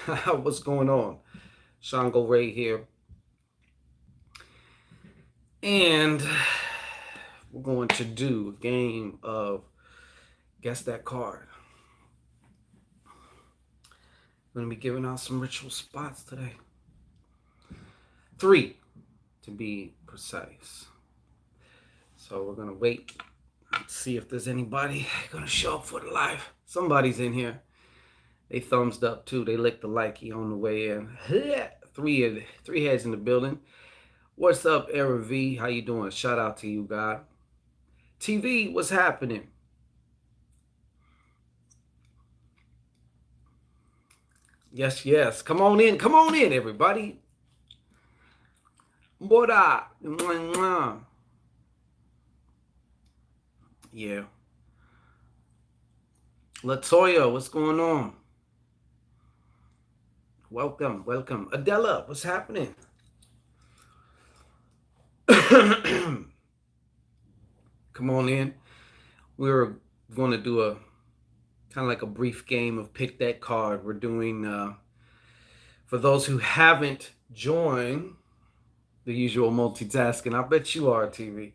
What's going on? Shango Ray here. And we're going to do a game of Guess That Card. I'm going to be giving out some ritual spots today. 3 to be precise. So we're going to wait, see if there's anybody going to show up for the live. Somebody's in here. They thumbs up too. They licked the likey on the way in. Three heads in the building. What's up, Era V? How you doing? Shout out to you, God. TV, what's happening? Yes, yes. Come on in. Come on in, everybody. Bora. Yeah. Latoya, what's going on? Welcome, welcome. Adela, what's happening? Come on in. We're going to do a kind of like a brief game of pick that card. We're doing, for those who haven't joined the usual multitasking, I bet you are, TV.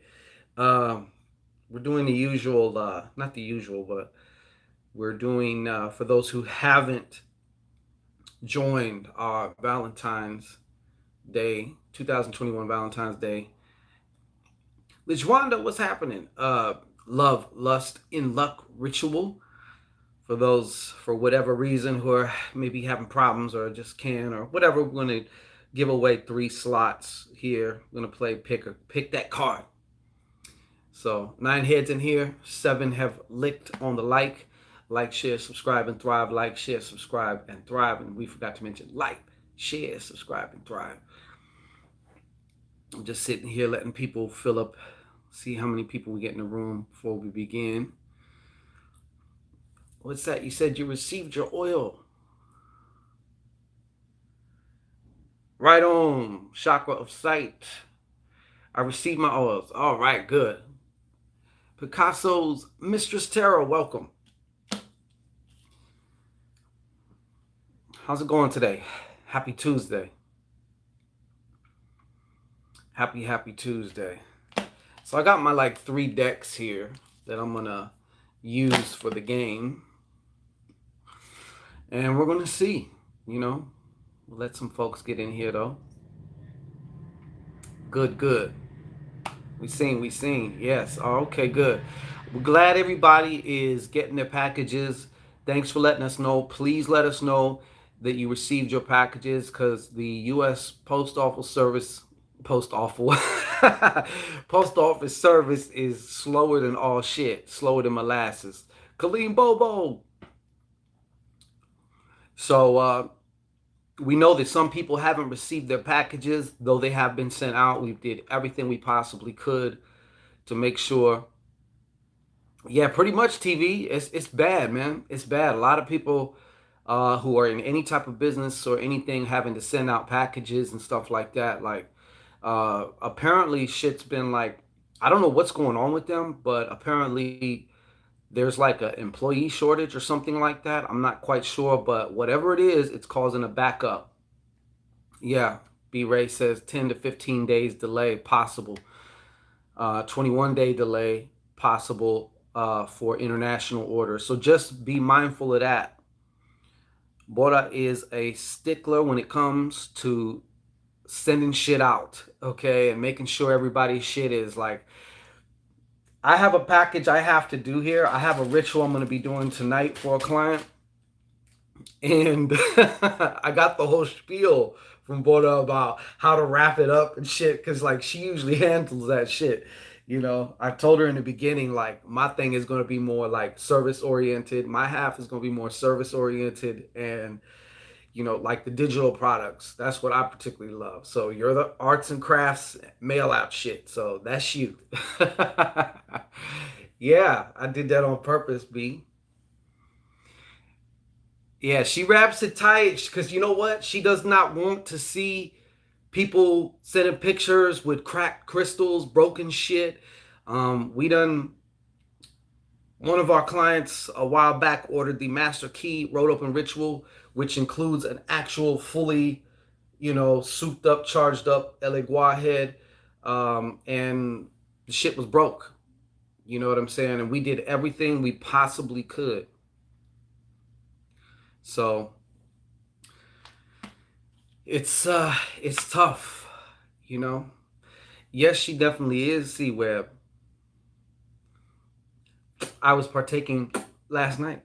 We're doing the usual, not the usual, but we're doing, for those who haven't joined our Valentine's Day, 2021 Valentine's Day. Lijwanda, what's happening? Love, lust, in luck ritual. For those, for whatever reason, who are maybe having problems or just can or whatever, we're going to give away 3 slots here. We're going to play pick that card. So 9 heads in here, 7 have licked on the like, share, subscribe, and thrive. Like, share, subscribe, and thrive. And we forgot to mention like, share, subscribe, and thrive. I'm just sitting here letting people fill up, see how many people we get in the room before we begin. What's that? You said you received your oil. Right on, chakra of sight. I received my oils. All right, good. Picasso's Mistress Tara, welcome. How's it going today? Happy Tuesday. Happy Tuesday. So I got my like 3 decks here that I'm gonna use for the game. And we're gonna see, we'll let some folks get in here though. Good. We seen. Yes. Oh, okay, good. We're glad everybody is getting their packages. Thanks for letting us know. Please let us know that you received your packages because the U.S. Post Office Service Post Office Service is slower than all shit, slower than molasses. Kaleem Bobo. So we know that some people haven't received their packages, though they have been sent out. We did everything we possibly could to make sure. Yeah, pretty much, TV. It's bad, man. It's bad. A lot of people who are in any type of business or anything having to send out packages and stuff like that. Like, apparently, shit's been like, I don't know what's going on with them, but apparently there's like an employee shortage or something like that. I'm not quite sure, but whatever it is, it's causing a backup. Yeah, B Ray says 10 to 15 days delay possible. 21-day delay possible for international orders. So just be mindful of that. Bora is a stickler when it comes to sending shit out, okay, and making sure everybody's shit is like. I have a package I have to do here. I have a ritual I'm going to be doing tonight for a client. And I got the whole spiel from Boda about how to wrap it up and shit, because like she usually handles that shit. I told her in the beginning, like, my thing is going to be more like service oriented. My half is going to be more service oriented and, like the digital products. That's what I particularly love. So you're the arts and crafts mail out shit. So that's you. Yeah, I did that on purpose, B. Yeah, she wraps it tight because you know what? She does not want to see people sending pictures with cracked crystals, broken shit. We done One of our clients a while back ordered the Master Key Road Open Ritual, which includes an actual fully, souped up, charged up Elegua head, and the shit was broke. You know what I'm saying? And we did everything we possibly could. So it's tough, you know. Yes, she definitely is C-Web. I was partaking last night.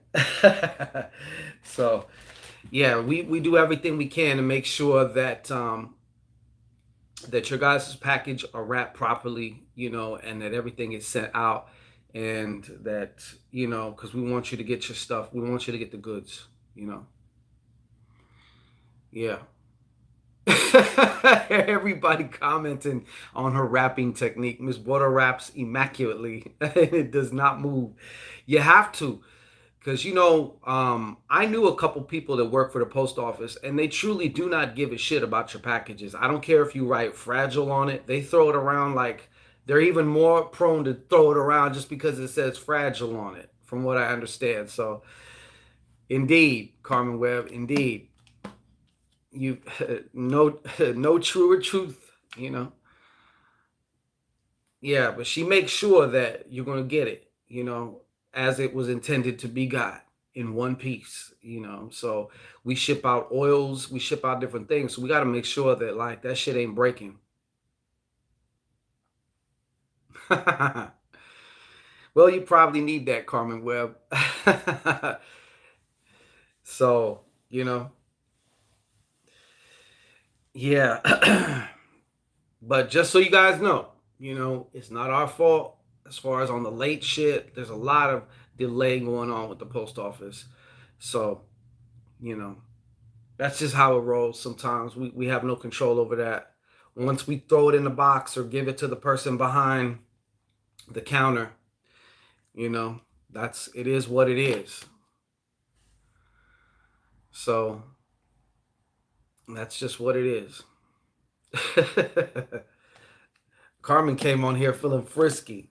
So yeah, we do everything we can to make sure that that your guys' package are wrapped properly, and that everything is sent out, and that because we want you to get your stuff, we want you to get the goods, yeah. Everybody commenting on her wrapping technique. Miss Water wraps immaculately and it does not move. You have to, because I knew a couple people that work for the post office, and they truly do not give a shit about your packages. I don't care if you write fragile on it; they throw it around like they're even more prone to throw it around just because it says fragile on it, from what I understand. So, indeed, Carmen Webb, indeed, you no truer truth, Yeah, but she makes sure that you're gonna get it, as it was intended to be got in one piece, So we ship out oils, we ship out different things. So we gotta make sure that like that shit ain't breaking. Well, you probably need that, Carmen Webb. So, yeah. But just so you guys know, it's not our fault as far as on the late shit. There's a lot of delay going on with the post office. So, you know, that's just how it rolls sometimes. We have no control over that. Once we throw it in the box or give it to the person behind the counter, you know, it is what it is. So that's just what it is. Carmen came on here feeling frisky.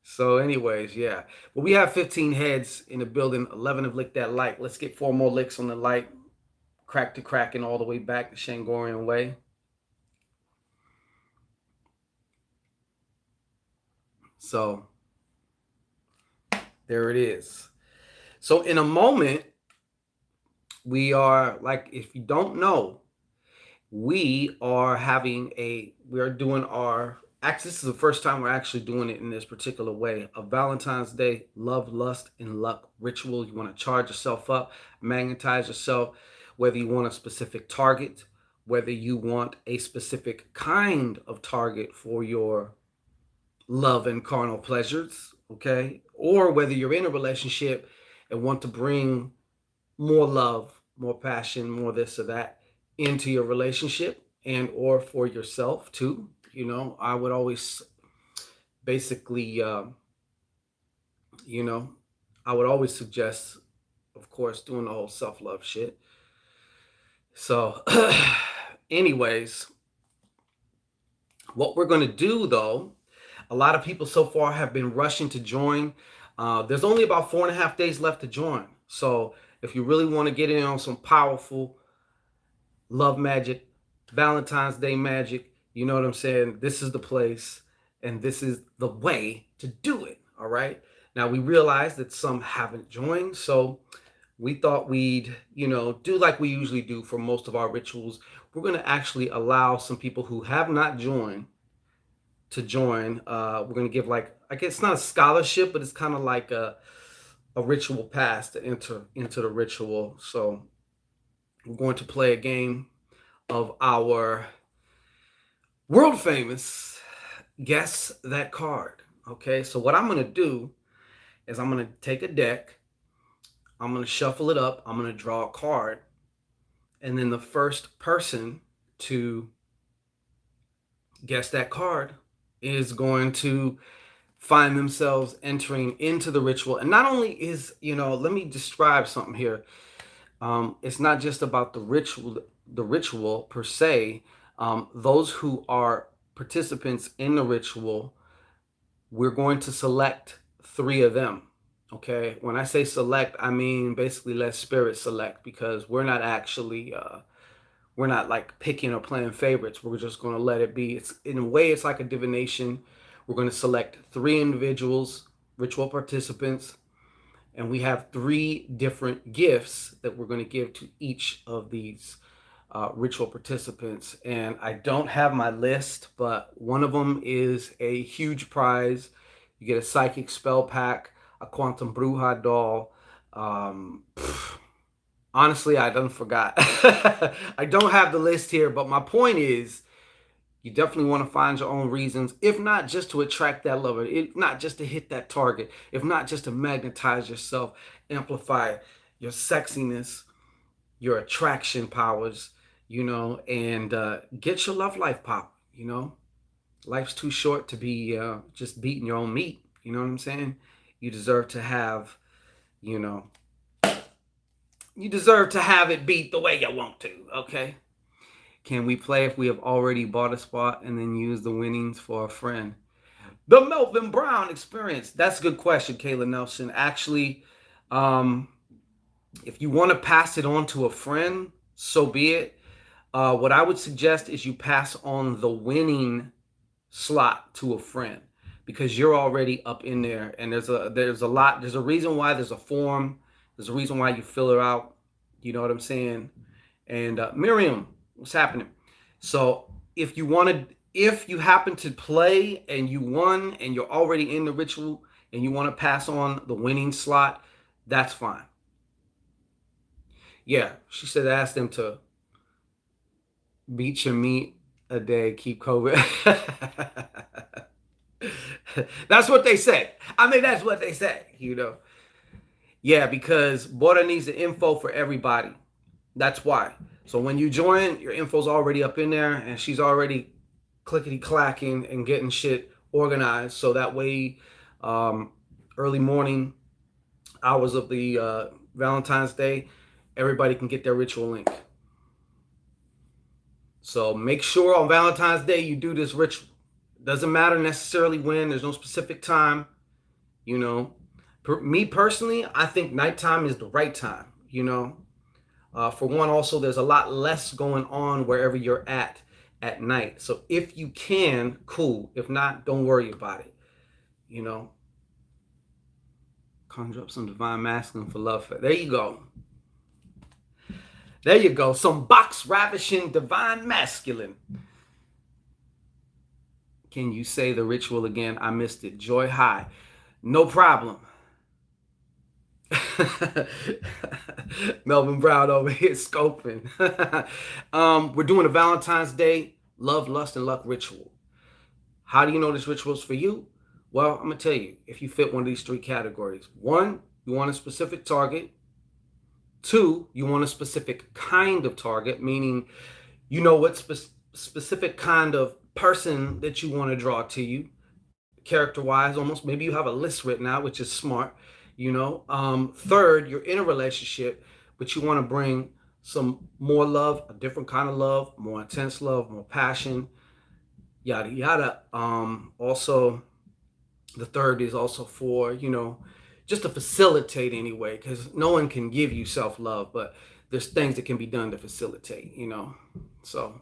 So, anyways, yeah. But we have 15 heads in the building. 11 have licked that light. Let's get 4 more licks on the light. Crack to cracking all the way back the Shangorian way. So, there it is. So, in a moment, we are like, if you don't know, we are doing our, actually, this is the first time we're actually doing it in this particular way. A Valentine's Day love, lust, and luck ritual. You want to charge yourself up, magnetize yourself, whether you want a specific target, whether you want a specific kind of target for your love and carnal pleasures, okay? Or whether you're in a relationship and want to bring more love, more passion, more this or that into your relationship and or for yourself too. I would always basically, you know, I would always suggest, of course, doing the whole self-love shit. So, anyways, what we're going to do though, a lot of people so far have been rushing to join. There's only about 4.5 days left to join. So if you really want to get in on some powerful love magic, Valentine's Day magic, you know what I'm saying? This is the place and this is the way to do it. All right. Now we realize that some haven't joined. So we thought we'd, do like we usually do for most of our rituals. We're going to actually allow some people who have not joined to join. We're going to give like, I guess it's not a scholarship, but it's kind of like a ritual pass to enter into the ritual. So we're going to play a game of our world famous Guess That Card. Okay, so what I'm going to do is I'm going to take a deck, I'm going to shuffle it up, I'm going to draw a card, and then the first person to guess that card is going to find themselves entering into the ritual. And not only is, let me describe something here. It's not just about the ritual per se. Those who are participants in the ritual we're going to select 3 of them. Okay. When I say select, I mean basically let spirit select, because we're not actually we're not like picking or playing favorites. We're just going to let it be. It's in a way, it's like a divination. We're going to select 3 individuals, ritual participants, and we have 3 different gifts that we're going to give to each of these ritual participants. And I don't have my list, but one of them is a huge prize. You get a psychic spell pack, a quantum bruja doll. Um, Honestly, I done forgot. I don't have the list here, but my point is, you definitely want to find your own reasons, if not just to attract that lover, if not just to hit that target, if not just to magnetize yourself, amplify your sexiness, your attraction powers, and get your love life pop. Life's too short to be just beating your own meat. You know what I'm saying? You deserve to have, you know, you deserve to have it beat the way you want to, okay? Can we play if we have already bought a spot and then use the winnings for a friend? The Melvin Brown experience. That's a good question, Kayla Nelson. Actually, um, if you want to pass it on to a friend, so be it. What I would suggest is you pass on the winning slot to a friend, because you're already up in there, and there's a reason why there's a form. There's a reason why you fill it out. You know what I'm saying? And Miriam, what's happening? So if you happen to play and you won and you're already in the ritual and you want to pass on the winning slot, that's fine. Yeah, she said ask them to beat your meat a day, keep COVID. That's what they say. I mean, that's what they say. Yeah, because Border needs the info for everybody. That's why. So when you join, your info's already up in there, and she's already clickety clacking and getting shit organized. So that way, um, early morning hours of the Valentine's Day, everybody can get their ritual link. So make sure on Valentine's Day you do this ritual. Doesn't matter necessarily when. There's no specific time. You know, me personally, I think nighttime is the right time. For one, also, there's a lot less going on wherever you're at night. So if you can, cool. If not, don't worry about it. You know, conjure up some divine masculine for love. There you go. There you go. Some box ravishing divine masculine. Can you say the ritual again? I missed it. Joy High. No problem. Melvin Brown over here scoping. We're doing a Valentine's Day love, lust, and luck ritual. How do you know this ritual is for you? Well, I'm going to tell you if you fit one of these 3 categories. 1, you want a specific target. 2, you want a specific kind of target, meaning you know what specific kind of person that you want to draw to you, character-wise, almost. Maybe you have a list written out, which is smart. 3rd, you're in a relationship, but you want to bring some more love, a different kind of love, more intense love, more passion, yada yada. Also, the 3rd is also for just to facilitate anyway, because no one can give you self-love, but there's things that can be done to facilitate. So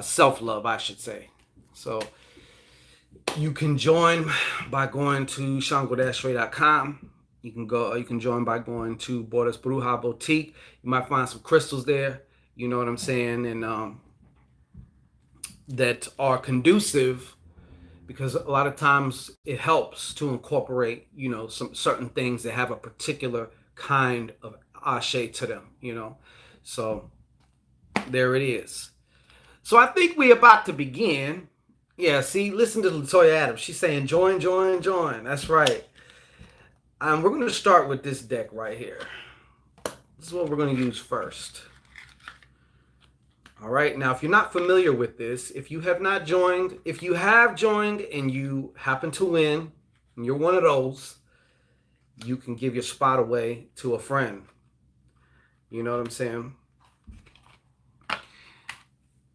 self-love, I should say. So you can join by going to shangodashray.com. You can join by going to Borders Bruja Boutique. You might find some crystals there, you know what I'm saying, and that are conducive, because a lot of times it helps to incorporate, some certain things that have a particular kind of ashe to them. So there it is. So I think we're about to begin. Yeah, see, listen to Latoya Adams. She's saying join, join, join. That's right. We're going to start with this deck right here. This is what we're going to use first. All right. Now, if you're not familiar with this, if you have joined and you happen to win, and you're one of those, you can give your spot away to a friend. You know what I'm saying?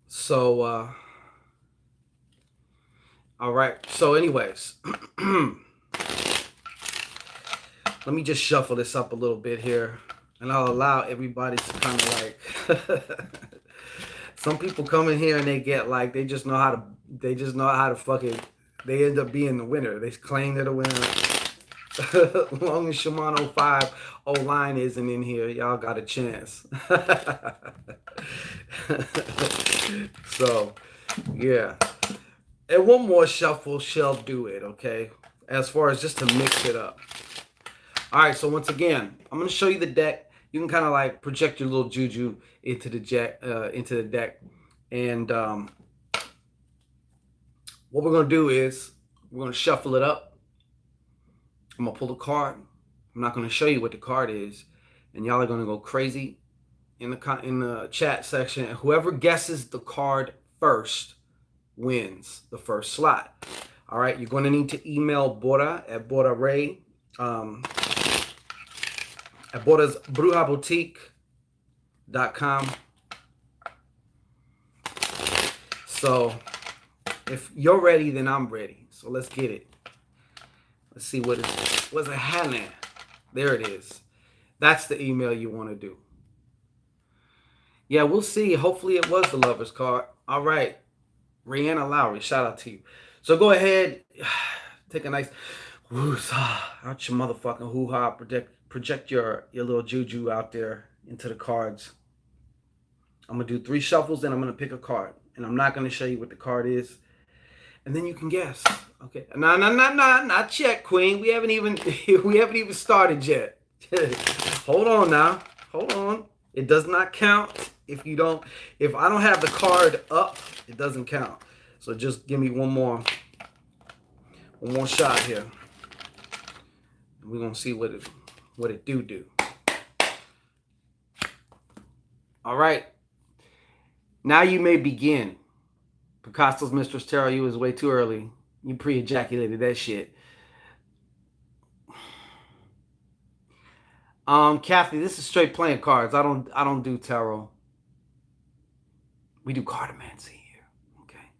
So, All right. So, anyways, let me just shuffle this up a little bit here, and I'll allow everybody to kind of like. Some people come in here and they get like they just know how to fucking they end up being the winner. They claim they're the winner. As long as Shimano 5 O-line isn't in here, y'all got a chance. So, yeah. And one more shuffle shall do it, okay? As far as just to mix it up. All right, so once again, I'm going to show you the deck. You can kind of like project your little juju into the deck. And what we're going to do is we're going to shuffle it up. I'm going to pull a card. I'm not going to show you what the card is. And y'all are going to go crazy in the chat section. And whoever guesses the card first wins the first slot. All right, you're going to need to email Bora at BoraRay at Bora's BrujaBoutique.com. So if you're ready, then I'm ready. So let's get it. Let's see what's it happening. There it is. That's the email you want to do. Yeah, we'll see. Hopefully it was the Lover's card. All right. Rihanna Lowry, shout out to you. So go ahead, take a nice out your motherfucking hoo-ha. Project your little juju out there into the cards. I'm going to do 3 shuffles, then I'm going to pick a card. And I'm not going to show you what the card is. And then you can guess. Okay. No, not yet, Queen. We haven't even started yet. Hold on now. Hold on. It does not count if I don't have the card up, it doesn't count. So just give me one more shot here. We're gonna see what it do. All right. Now you may begin. Picasso's Mistress Tarot, you was way too early. You pre-ejaculated that shit. Kathy, this is straight playing cards. I don't do tarot. We do cartomancy here. Okay.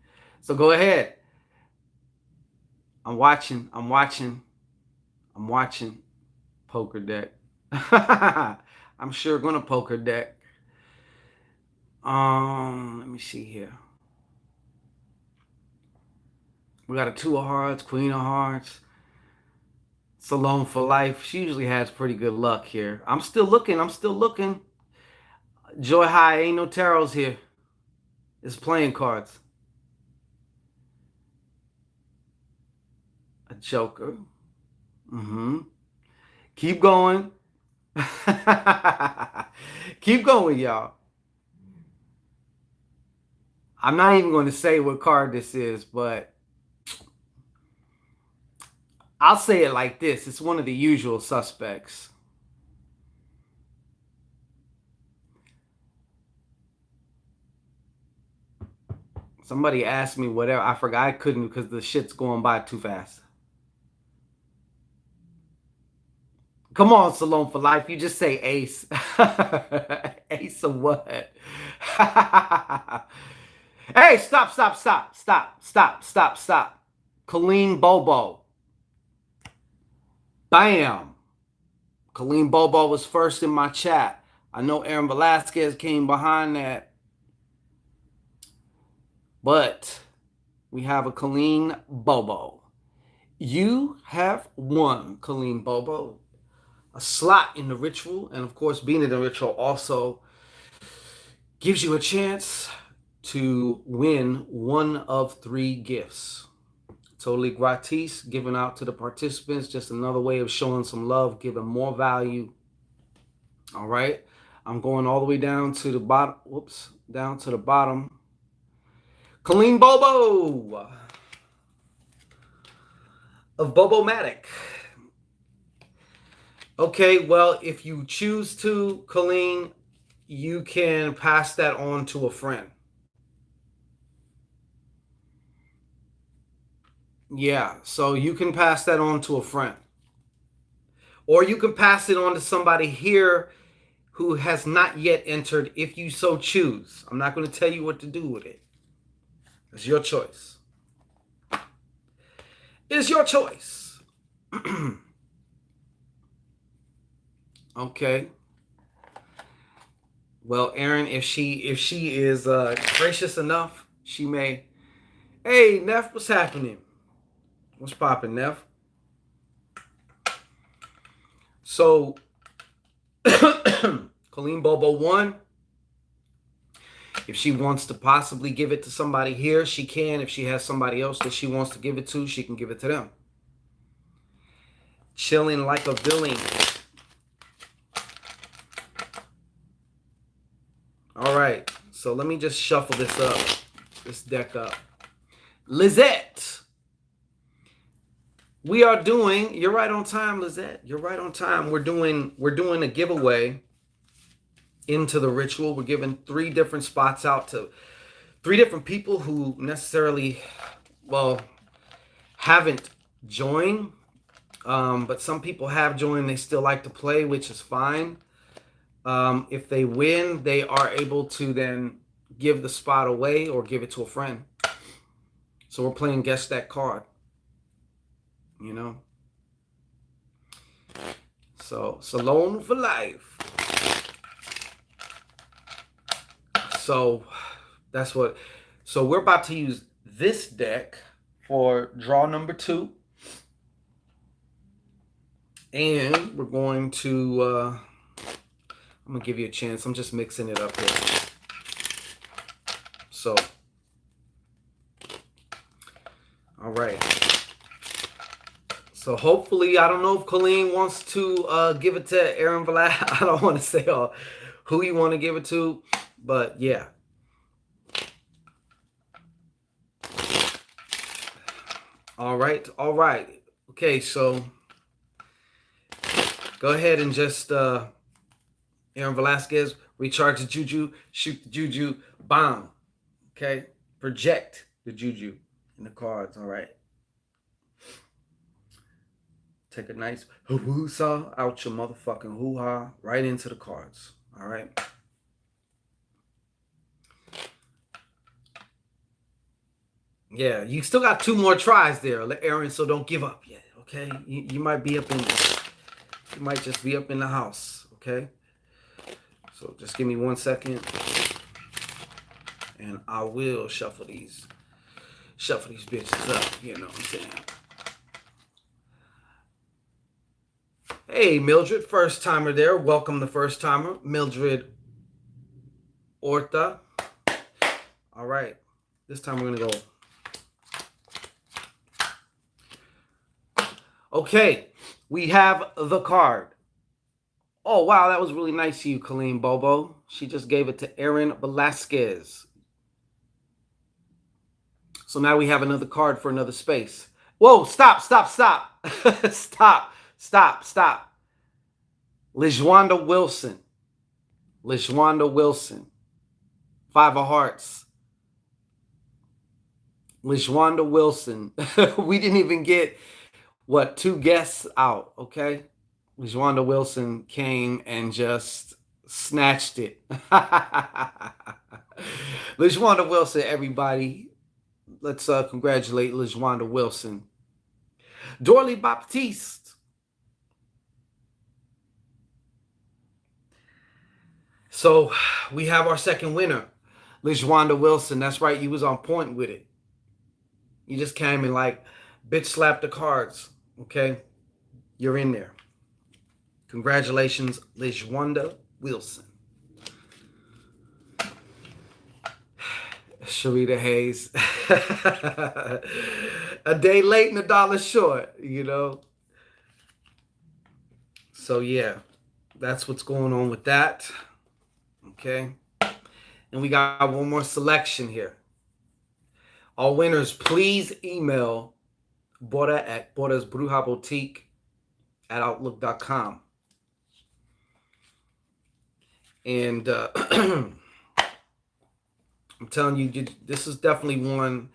So go ahead. I'm watching poker deck. I'm sure gonna poker deck. Let me see here. We got a 2 of hearts, Queen of hearts. Salome for life. She usually has pretty good luck here. I'm still looking. Joy High, ain't no tarots here. It's playing cards. A joker. Keep going. Keep going, y'all. I'm not even going to say what card this is, but I'll say it like this. It's one of the usual suspects. Somebody asked me whatever. I forgot I couldn't because the shit's going by too fast. Come on, Salome for life. You just say ace. Ace of what? Hey, stop. Colleen Bobo. Bam. Colleen Bobo was first in my chat. I know Aaron Velasquez came behind that. But we have a Colleen Bobo. You have won, Colleen Bobo, a slot in the ritual. And of course, being in the ritual also gives you a chance to win one of 3 gifts. Totally gratis, given out to the participants. Just another way of showing some love, giving more value. All right. I'm going all the way down to the bottom. Whoops. Down to the bottom. Colleen Bobo of Bobo-matic. Okay, well, if you choose to, Colleen, you can pass that on to a friend. Yeah, so you can pass that on to a friend. Or you can pass it on to somebody here who has not yet entered, if you so choose. I'm not going to tell you what to do with it. It's your choice. is your choice. Okay. Well, Aaron, if she is gracious enough, she may. Hey, Neff, what's happening? What's popping, Neff? So, Colleen Bobo won. If she wants to possibly give it to somebody here, she can. If she has somebody else that she wants to give it to, she can give it to them. Chilling like a villain. All right. So let me just shuffle this deck up. Lizette. We are doing, you're right on time, Lizette. You're right on time. We're doing a giveaway into the ritual. We're giving 3 different spots out to 3 different people who necessarily, well, haven't joined. But some people have joined. They still like to play, which is fine. If they win, they are able to then give the spot away or give it to a friend. So we're playing Guess That Card. You know? So, Salone for life. So, that's what... So, we're about to use this deck for draw number 2. And we're going to... I'm going to give you a chance. I'm just mixing it up here. So... All right. So hopefully, I don't know if Colleen wants to give it to Aaron Vlad. I don't want to say who you want to give it to, but yeah. All right. All right. Okay, so go ahead and just, Aaron Velasquez, recharge the juju, shoot the juju, bomb. Okay? Project the juju in the cards. All right. Take a nice hoo-saw out your motherfucking hoo-ha right into the cards. All right. Yeah, you still got 2 more tries there, Aaron, so don't give up yet, okay? You might be up in you might just be up in the house, okay? So just give me 1 second and I will shuffle these bitches up, you know what I'm saying? Hey, Mildred, first timer there. Welcome the first timer, Mildred Orta. All right, this time we're gonna go. Okay, we have the card. Oh, wow, that was really nice of you, Colleen Bobo. She just gave it to Aaron Velasquez. So now we have another card for another space. Whoa, stop. Stop. LaJuanda Wilson. LaJuanda Wilson. 5 of hearts. LaJuanda Wilson. We didn't even get, 2 guests out, okay? LaJuanda Wilson came and just snatched it. LaJuanda Wilson, everybody. Let's congratulate LaJuanda Wilson. Dorley Baptiste. So we have our second winner, LaJuanda Wilson. That's right, you was on point with it. You just came and like bitch slapped the cards, okay? You're in there. Congratulations, LaJuanda Wilson. Sharita Hayes. A day late and a dollar short, you know? So, yeah, that's what's going on with that. Okay. And we got one more selection here. All winners, please email Bora at Bora's Bruja Boutique at Outlook.com. And I'm telling you, this is definitely one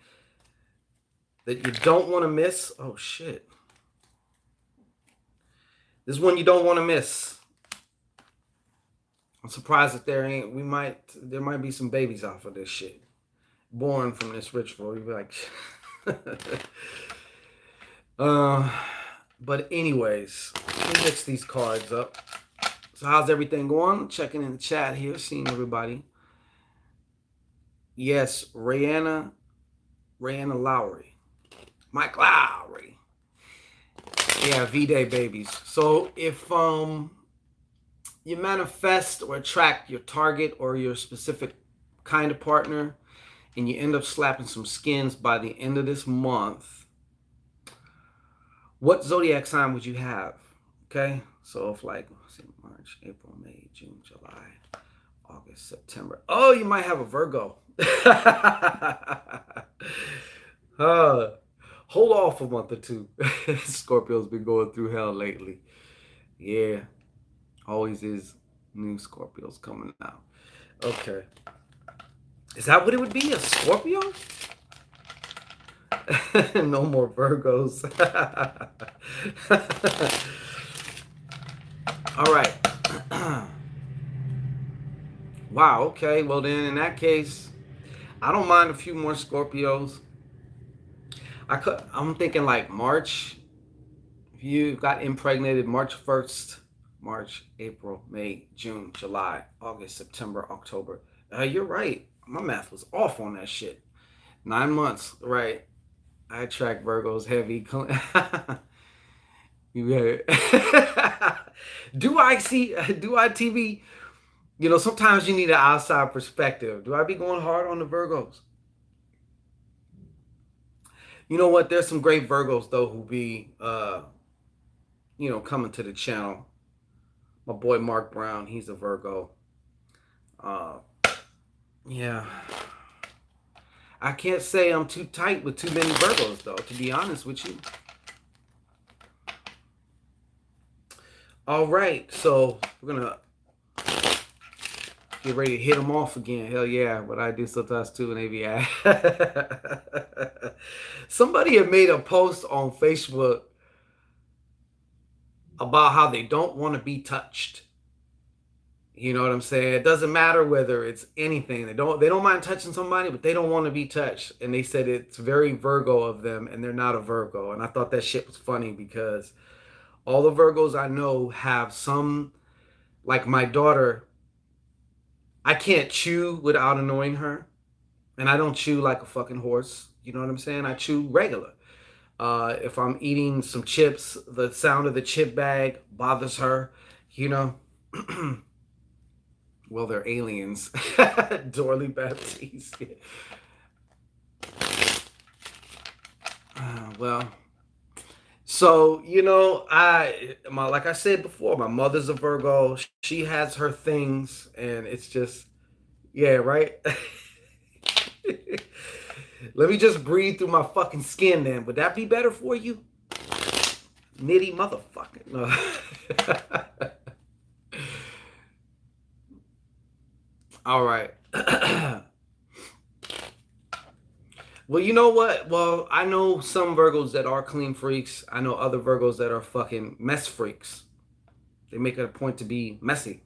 that you don't want to miss. Oh, shit. This is one you don't want to miss. I'm surprised that there might be some babies off of this shit. Born from this ritual. You'd be like, Uh, but anyways, let me mix these cards up. So how's everything going? Checking in the chat here, seeing everybody. Yes, Rihanna Lowry. Mike Lowry. Yeah, V-Day babies. So if you manifest or attract your target or your specific kind of partner and you end up slapping some skins by the end of this month, what zodiac sign would you have? Okay, so if like March, April, May, June, July, August, September. Oh, you might have a Virgo. uh, hold off a month or two. Scorpio's been going through hell lately. Yeah, always is new Scorpios coming out. Okay. Is that what it would be? A Scorpio? No more Virgos. All right. Wow, okay. Well, then in that case, I don't mind a few more Scorpios. I'm thinking like March. If you got impregnated March 1st, March, April, May, June, July, August, September, October. You're right. My math was off on that shit. 9 months, right? I track Virgos heavy. You better. Do I see? Do I TV? You know, sometimes you need an outside perspective. Do I be going hard on the Virgos? You know what? There's some great Virgos though who be, coming to the channel. My boy Mark Brown, he's a Virgo. Uh, yeah. I can't say I'm too tight with too many Virgos though, to be honest with you. All right, so we're gonna get ready to hit them off again. Hell yeah, what I do sometimes too, and they be somebody had made a post on Facebook about how they don't want to be touched. You know what I'm saying? It doesn't matter whether it's anything. They don't mind touching somebody, but they don't want to be touched. And they said it's very Virgo of them, and they're not a Virgo. And I thought that shit was funny because all the Virgos I know have some, like my daughter, I can't chew without annoying her. And I don't chew like a fucking horse. You know what I'm saying? I chew regular. If I'm eating some chips, the sound of the chip bag bothers her, you know. Well, they're aliens. Dorley Baptiste. Well, so like I said before, my mother's a Virgo. She has her things, and it's just, yeah, right. Let me just breathe through my fucking skin, then. Would that be better for you? Nitty motherfucker. No. All right. Well, you know what? Well, I know some Virgos that are clean freaks. I know other Virgos that are fucking mess freaks. They make it a point to be messy.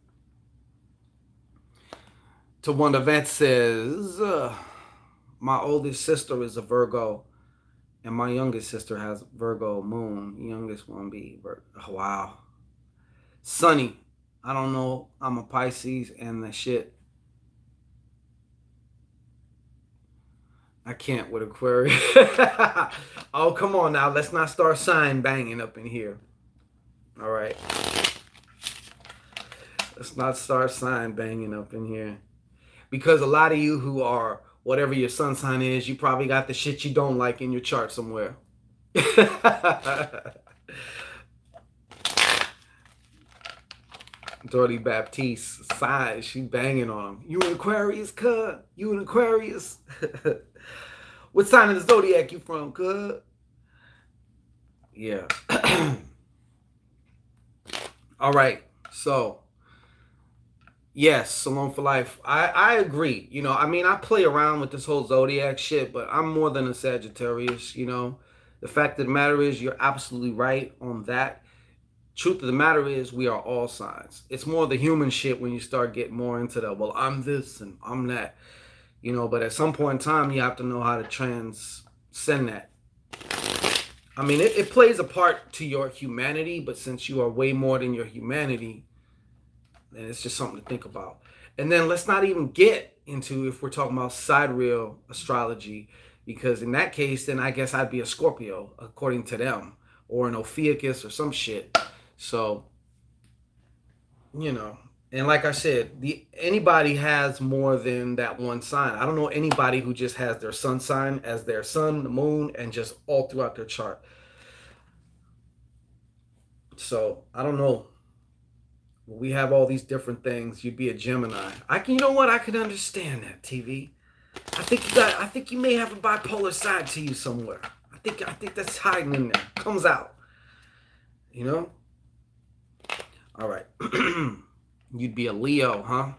To one event says, my oldest sister is a Virgo, and my youngest sister has Virgo moon. Youngest one be Virgo. Oh, wow. Sunny. I don't know. I'm a Pisces and the shit. I can't with Aquarius. Oh, come on now. Let's not start sign banging up in here. All right. Let's not start sign banging up in here. Because a lot of you who are whatever your sun sign is, you probably got the shit you don't like in your chart somewhere. Dorothy Baptiste sighs. She banging on him. You an Aquarius, cuz? You an Aquarius? What sign of the zodiac you from, cuz? Yeah. All right. So, yes, Salon for Life. I agree. You know, I mean, I play around with this whole zodiac shit, but I'm more than a Sagittarius, you know. The fact of the matter is, you're absolutely right on that. Truth of the matter is, we are all signs. It's more the human shit when you start getting more into the, well, I'm this and I'm that, you know. But at some point in time, you have to know how to transcend that. I mean, it plays a part to your humanity, but since you are way more than your humanity, then it's just something to think about. And then let's not even get into if we're talking about sidereal astrology, because in that case, then I guess I'd be a Scorpio according to them, or an Ophiuchus or some shit. So you know, and like I said, the anybody has more than that one sign. I don't know anybody who just has their sun sign as their sun, the moon, and just all throughout their chart. So I don't know. We have all these different things. You'd be a Gemini. I can, you know what? I can understand that. TV. I think you got. I think you may have a bipolar side to you somewhere. I think that's hiding in there. Comes out. You know. All right. You'd be a Leo, huh?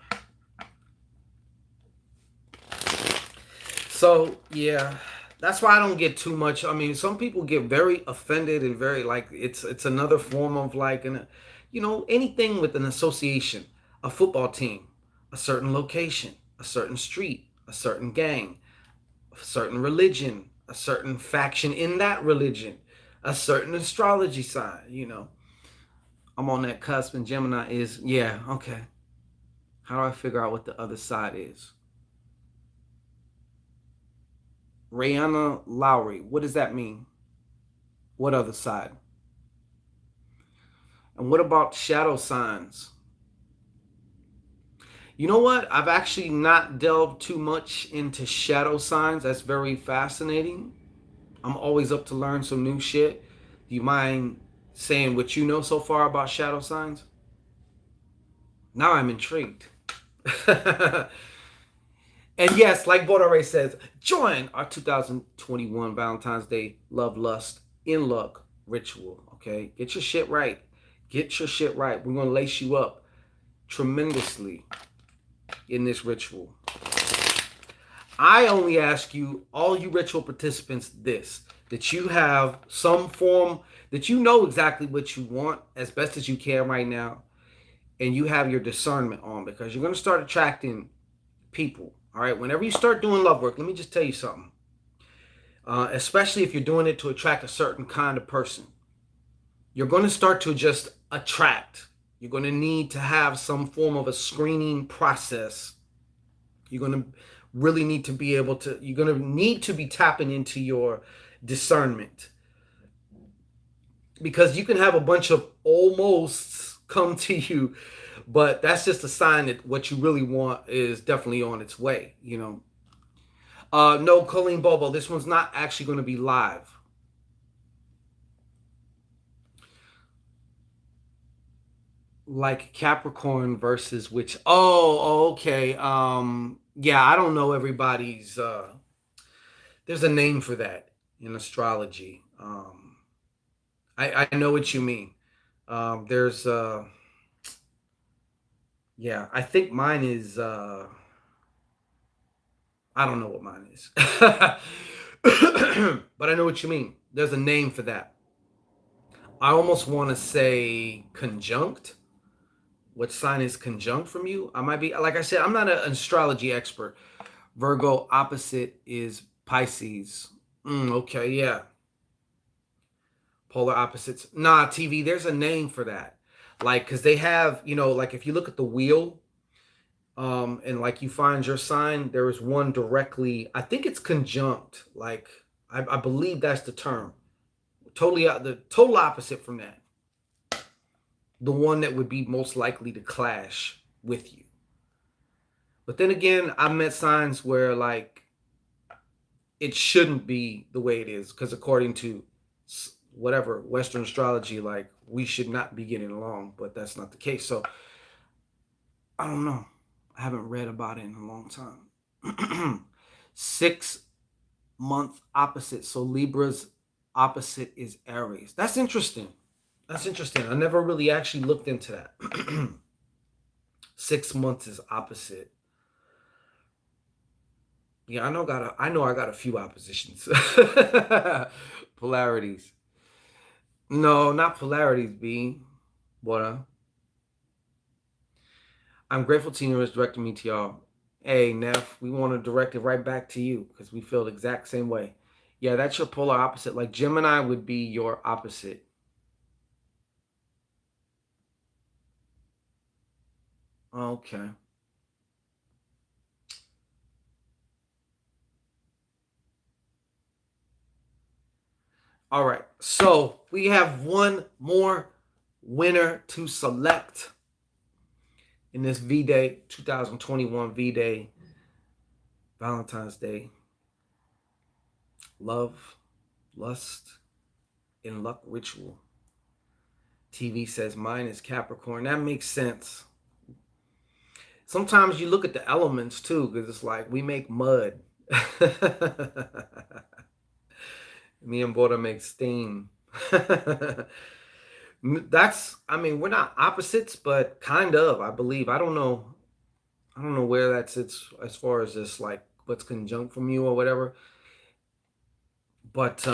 So yeah, that's why I don't get too much. I mean, some people get very offended and very like it's another form of like an, anything with an association, a football team, a certain location, a certain street, a certain gang, a certain religion, a certain faction in that religion, a certain astrology sign. I'm on that cusp, and Gemini is yeah okay. How do I figure out what the other side is? Rihanna Lowry. What does that mean? What other side? And what about shadow signs? You know what? I've actually not delved too much into shadow signs. That's very fascinating. I'm always up to learn some new shit. Do you mind saying what you know so far about shadow signs? Now I'm intrigued. And yes, like Baudelaire says, join our 2021 Valentine's Day Love Lust in Luck ritual. Okay, get your shit right. Get your shit right. We're gonna lace you up tremendously in this ritual. I only ask you, all you ritual participants, this: that you have some form, that you know exactly what you want as best as you can right now, and you have your discernment on, because you're gonna start attracting people. All right, whenever you start doing love work, let me just tell you something. Especially if you're doing it to attract a certain kind of person, you're going to start to just attract. You're going to need to have some form of a screening process. You're going to really need to be able to, you're going to need to be tapping into your discernment, because you can have a bunch of almosts come to you, but that's just a sign that what you really want is definitely on its way. No, Colleen Bobo, this one's not actually going to be live. Like Capricorn versus which? Oh, okay. Yeah, I don't know everybody's. There's a name for that in astrology. I know what you mean. There's yeah, I think mine is. I don't know what mine is, but I know what you mean. There's a name for that. I almost want to say conjunct. What sign is conjunct from you? I might be, like I said, I'm not an astrology expert. Virgo opposite is Pisces. Okay, yeah. Polar opposites. Nah, TV, there's a name for that. Like, because they have, like if you look at the wheel, and like you find your sign, there is one directly, I think it's conjunct. Like, I believe that's the term. Totally, the total opposite from that. The one that would be most likely to clash with you. But then again, I've met signs where like it shouldn't be the way it is, because according to whatever Western astrology, like we should not be getting along, but that's not the case. So I don't know. I haven't read about it in a long time. 6 month opposite. So Libra's opposite is Aries. That's interesting. That's interesting. I never really actually looked into that. 6 months is opposite. Yeah, I know I got a few oppositions. Polarities. No, not polarities, B. What? I'm grateful Tina is directing me to y'all. Hey, Neff, we want to direct it right back to you because we feel the exact same way. Yeah, that's your polar opposite. Like Gemini would be your opposite. Okay. All right. So we have one more winner to select in this V Day 2021 V Day Valentine's Day. Love, lust, and luck ritual. TV says mine is Capricorn. That makes sense. Sometimes you look at the elements too, because it's like we make mud. Me and Boda make steam. That's, I mean, we're not opposites, but kind of, I believe. I don't know where that sits as far as this, like, what's conjunct from you or whatever. But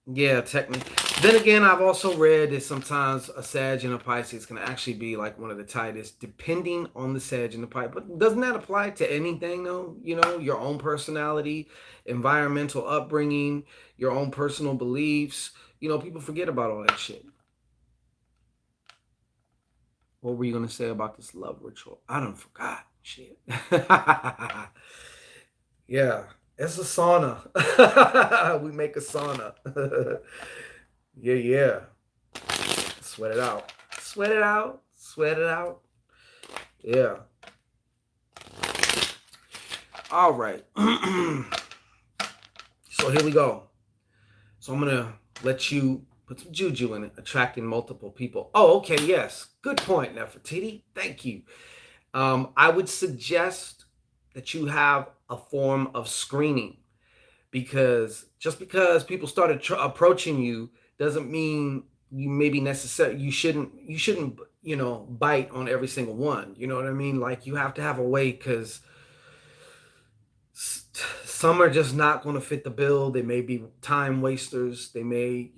yeah, technically. Then again, I've also read that sometimes a Sag and a Pisces can actually be like one of the tightest, depending on the Sag and the Pisces. But doesn't that apply to anything, though? You know, your own personality, environmental upbringing, your own personal beliefs. You know, people forget about all that shit. What were you gonna say about this love ritual? I don't forgot. Shit. Yeah, it's a sauna. We make a sauna. Yeah, yeah. Sweat it out. Sweat it out. Sweat it out. Yeah. All right. So here we go. So I'm gonna let you put some juju in it, attracting multiple people. Oh, okay, yes. Good point, Nefertiti. Thank you. I would suggest that you have a form of screening, because just because people started approaching you doesn't mean you maybe necessarily you shouldn't bite on every single one. You know what I mean? Like you have to have a way, because some are just not going to fit the bill. They may be time wasters. They may,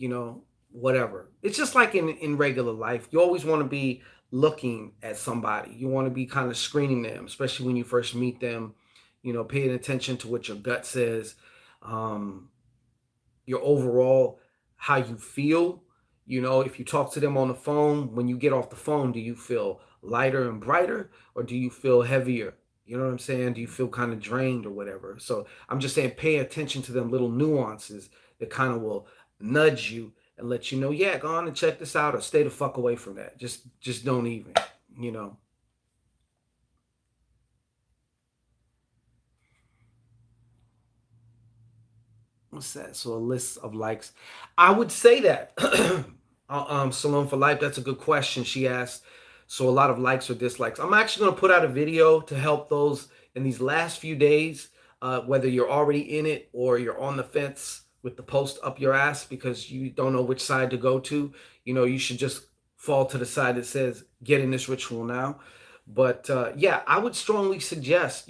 whatever. It's just like in regular life. You always want to be looking at somebody. You want to be kind of screening them, especially when you first meet them. Paying attention to what your gut says, um, your overall how you feel. If you talk to them on the phone, when you get off the phone, do you feel lighter and brighter, or do you feel heavier? You know what I'm saying? Do you feel kind of drained or whatever? So I'm just saying, pay attention to them little nuances that kind of will nudge you and let you know, yeah, go on and check this out, or stay the fuck away from that. Just don't even, you know. What's that? So a list of likes. I would say that. Salon for Life. That's a good question. She asked. So a lot of likes or dislikes. I'm actually going to put out a video to help those in these last few days, whether you're already in it or you're on the fence with the post up your ass because you don't know which side to go to. You should just fall to the side that says get in this ritual now. But yeah, I would strongly suggest.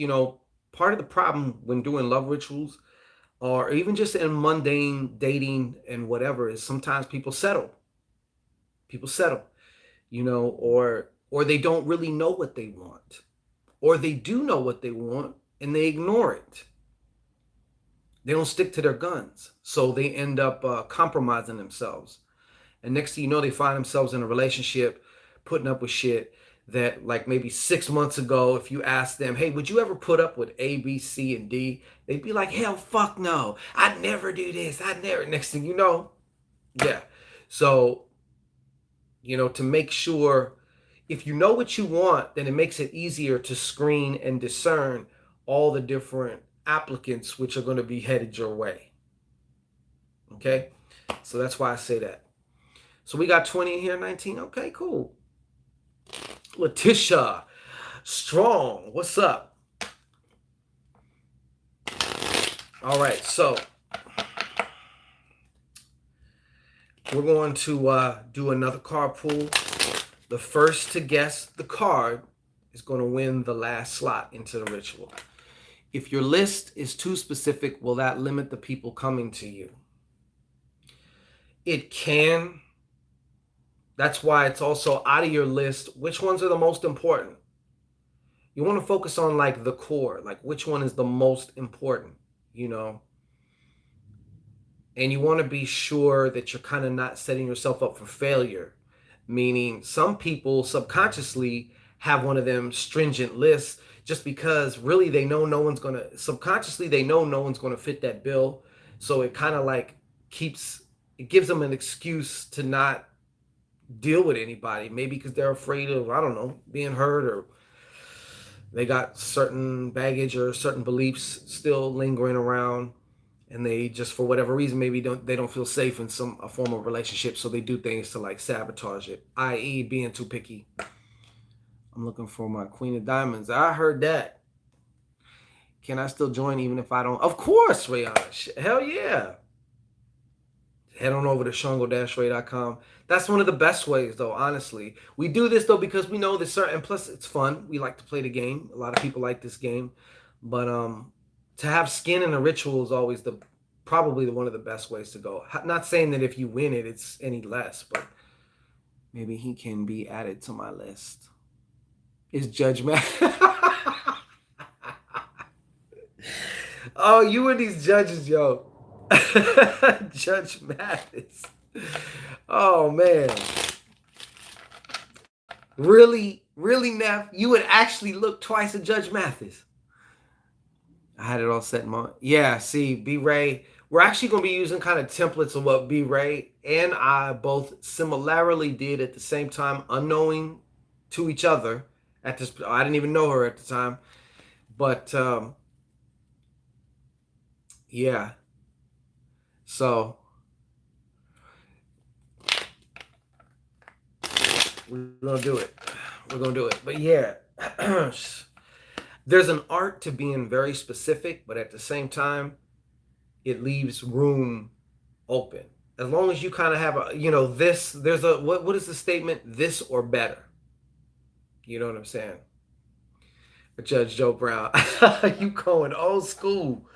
Part of the problem when doing love rituals, or even just in mundane dating and whatever, is sometimes people settle, or they don't really know what they want, or they do know what they want and they ignore it. They don't stick to their guns, so they end up compromising themselves, and next thing you know, they find themselves in a relationship putting up with shit that, like, maybe 6 months ago, if you asked them, hey, would you ever put up with A, B, C, and D, they'd be like, hell, fuck no, I'd never do this, I'd never. Next thing you know, yeah. So, to make sure, if you know what you want, then it makes it easier to screen and discern all the different applicants which are going to be headed your way. Okay, so that's why I say that. So we got 20 in here, 19. Okay, cool. Letitia Strong, what's up? All right, so we're going to do another card pool. The first to guess the card is going to win the last slot into the ritual. If your list is too specific, will that limit the people coming to you? It can. That's why it's also out of your list. Which ones are the most important? You want to focus on like the core, like which one is the most important, you know? And you want to be sure that you're kind of not setting yourself up for failure. Meaning, some people subconsciously have one of them stringent lists just because really they know no one's going to, subconsciously, they know no one's going to fit that bill. So it kind of like it gives them an excuse to not deal with anybody. Maybe because they're afraid of, I don't know, being hurt, or they got certain baggage or certain beliefs still lingering around, and they just, for whatever reason, maybe they don't feel safe in a form of relationship, so they do things to like sabotage it, i.e. being too picky. I'm looking for my Queen of Diamonds. I heard that. Can I still join even if I don't? Of course, Rayon. Hell yeah. Head on over to shango-ray.com. That's one of the best ways, though, honestly. We do this, though, because we know that certain, plus it's fun. We like to play the game. A lot of people like this game. But to have skin in a ritual is always probably one of the best ways to go. Not saying that if you win it, it's any less, but maybe he can be added to my list. Is Judge Matt? Oh, you and these judges, yo. Judge Mathis. Oh man. Really, Neff? You would actually look twice at Judge Mathis. I had it all set in my, yeah, see, B-Ray. We're actually going to be using kind of templates of what B-Ray and I both similarly did at the same time, unknowing to each other at this. I didn't even know her at the time. But yeah. So we're gonna do it. We're gonna do it. But yeah, there's an art to being very specific, but at the same time, it leaves room open. As long as you kind of have a, this, there's a, what is the statement? This or better. You know what I'm saying? Judge Joe Brown. You going old school.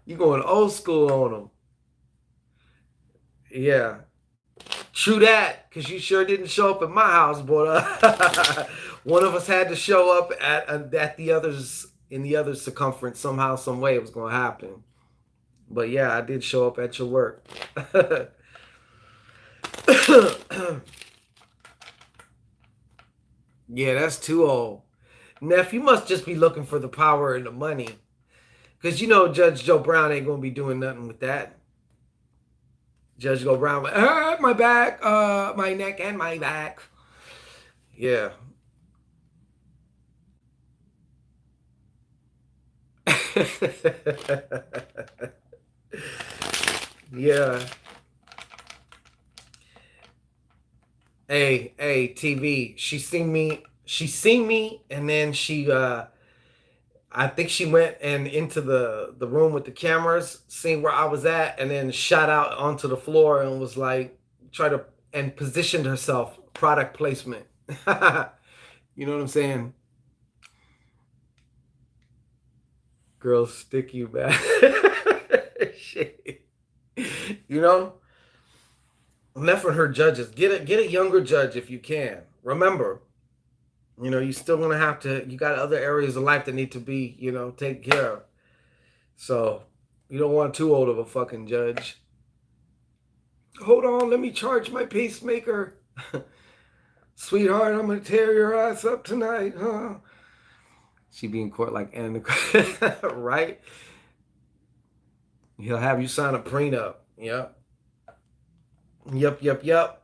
You going old school on them. Yeah. True that, because you sure didn't show up at my house, but one of us had to show up at the others, in the other circumference, somehow, some way it was going to happen. But yeah, I did show up at your work. Yeah, that's too old. Neff, you must just be looking for the power and the money. Because Judge Joe Brown ain't going to be doing nothing with that. Judge Joe Brown, my back, my neck, and my back. Yeah. Yeah. Hey, TV. She seen me, and then I think she went and into the room with the cameras, seen where I was at, and then shot out onto the floor and was like, and positioned herself, product placement. You know what I'm saying? Girls, stick you back. Shit. Enough for her judges. Get a younger judge if you can. Remember, you're still gonna have to. You got other areas of life that need to be, taken care of. So you don't want too old of a fucking judge. Hold on, let me charge my pacemaker. Sweetheart, I'm gonna tear your ass up tonight, huh? She be in court like Anna, right? He'll have you sign a prenup. Yep. Yep.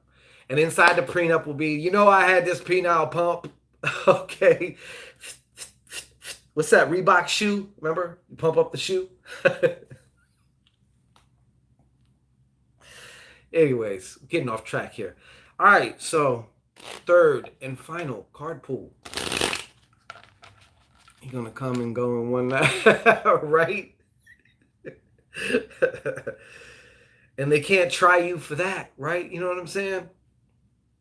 And inside the prenup will be, I had this penile pump. Okay. What's that, Reebok shoe? Remember? You pump up the shoe? Anyways, getting off track here. All right, so third and final card pool. You're going to come and go in one night, right? And they can't try you for that, right? You know what I'm saying?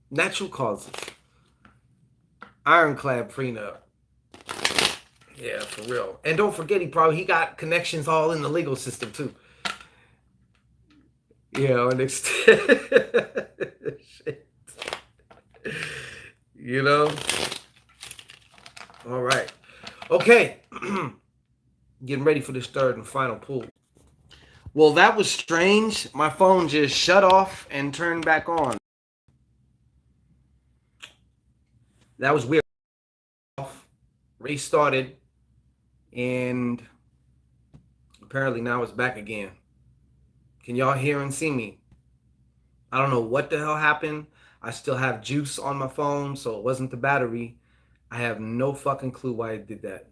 Natural causes. Ironclad prenup. Yeah, for real. And don't forget, he got connections all in the legal system too. And shit. All right. Okay. Getting ready for this third and final pool. Well, that was strange. My phone just shut off and turned back on. That was weird. Restarted, and apparently now it's back again. Can y'all hear and see me? I don't know what the hell happened. I still have juice on my phone, so it wasn't the battery. I have no fucking clue why I did that.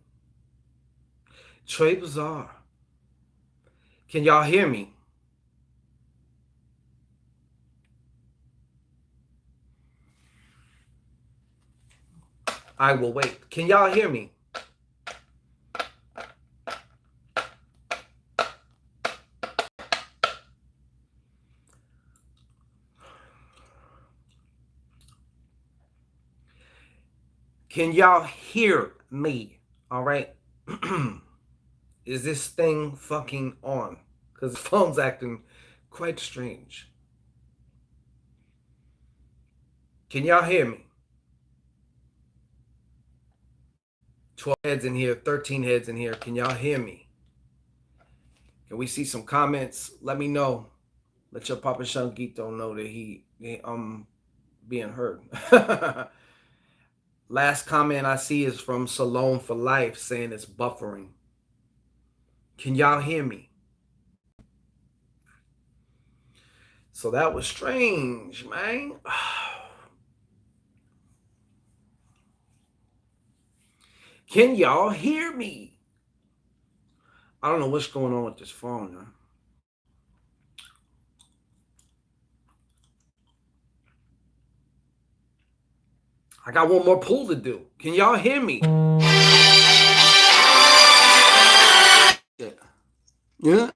Trey Bizarre. Can y'all hear me? I will wait. Can y'all hear me? Can y'all hear me? All right. Is this thing fucking on? Because the phone's acting quite strange. Can y'all hear me? 12 heads in here, 13 heads in here. Can y'all hear me? Can we see some comments? Let me know. Let your Papa Shanguito know that he being heard. Last comment I see is from Salome for Life saying it's buffering. Can y'all hear me? So that was strange, man. Can y'all hear me? I don't know what's going on with this phone, man. I got one more pull to do. Can y'all hear me? Yeah.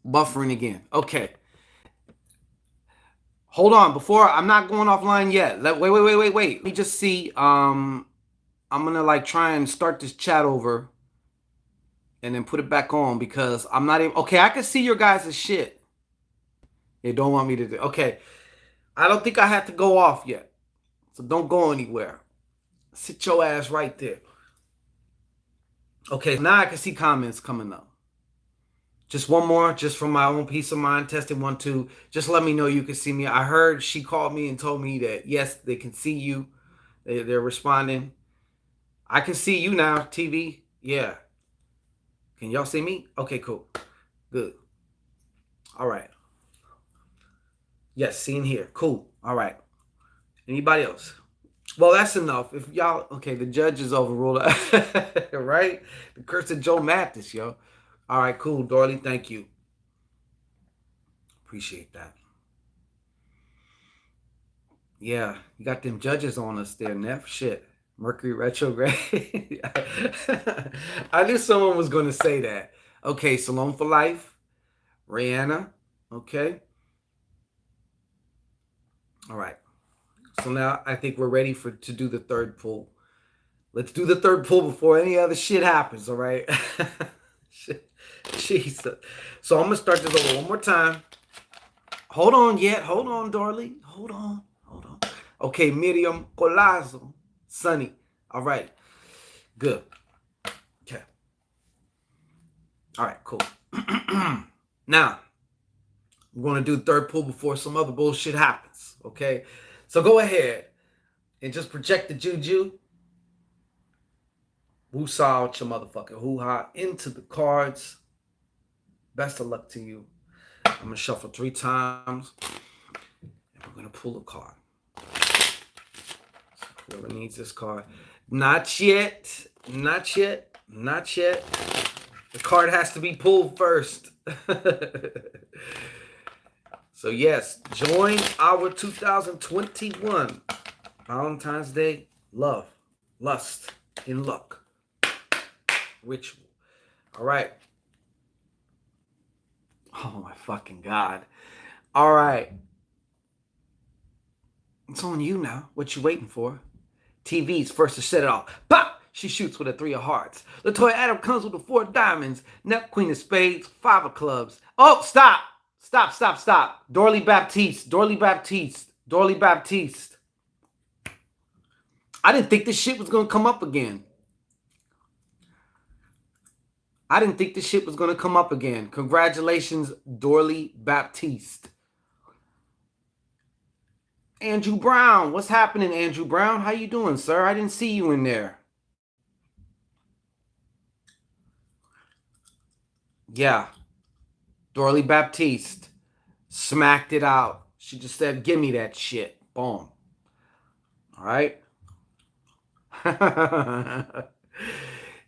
Buffering again. Okay. Hold on. Before I'm not going offline yet. Wait. Let me just see. I'm gonna like try and start this chat over and then put it back on because I'm not even okay. I can see your guys' shit. They don't want me to do. Okay. I don't think I have to go off yet. So don't go anywhere. Sit your ass right there. Okay, now I can see comments coming up. Just one more, just from my own peace of mind. Testing 1, 2. Just let me know you can see me. I heard she called me and told me that yes, they can see you. They're responding. I can see you now, TV. Yeah. Can y'all see me? Okay, cool. Good. All right. Yes, seen here. Cool. All right. Anybody else? Well, that's enough. If y'all, okay, the judge is overruled, right? The curse of Joe Mathis, yo. All right, cool, Dorley. Thank you. Appreciate that. Yeah, you got them judges on us there, Neff. Shit. Mercury retrograde. I knew someone was going to say that. Okay, Salome for Life. Rihanna. Okay. All right. So now I think we're ready to do the third pull. Let's do the third pull before any other shit happens, all right? Jesus. So I'm going to start this over one more time. Hold on yet. Hold on, Dorley. Hold on. Okay, Miriam Colazo. Sunny. All right. Good. Okay. All right, cool. Now, we're going to do the third pull before some other bullshit happens, okay? So go ahead and just project the juju. Woo-saw out your motherfucking hoo-ha into the cards. Best of luck to you. I'm going to shuffle 3 times. And we're going to pull a card. Whoever needs this card. Not yet. Not yet. Not yet. The card has to be pulled first. So yes, join our 2021 Valentine's Day love, lust, and luck ritual. All right. Oh my fucking God. All right. It's on you now. What you waiting for? TV's first to set it off. Pop! She shoots with a 3 of hearts. Latoya Adams comes with a 4 of diamonds. Nep Queen of spades, 5 of clubs. Oh, stop! Stop. Dorley Baptiste. I didn't think this shit was going to come up again. I didn't think this shit was going to come up again. Congratulations, Dorley Baptiste. Andrew Brown. What's happening, Andrew Brown? How you doing, sir? I didn't see you in there. Yeah. Dorley Baptiste smacked it out. She just said, give me that shit. Boom. All right.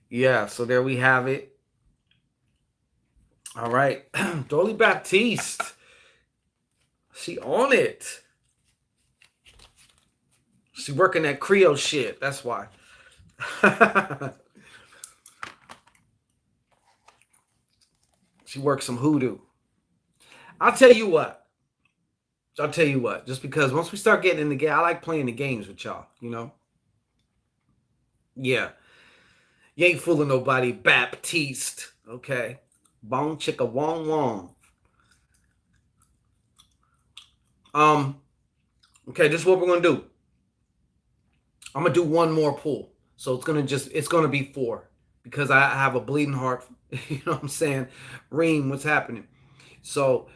Yeah, so there we have it. All right. Dorley Baptiste. She on it. She working that Creole shit. That's why. She works some hoodoo. I'll tell you what. Just because once we start getting in the game, I like playing the games with y'all, you know? Yeah. You ain't fooling nobody, Baptiste. Okay. Bong chicka wong wong. Okay, this is what we're gonna do. I'm gonna do one more pull. So it's gonna be 4. Because I have a bleeding heart. You know what I'm saying? Reem, what's happening? So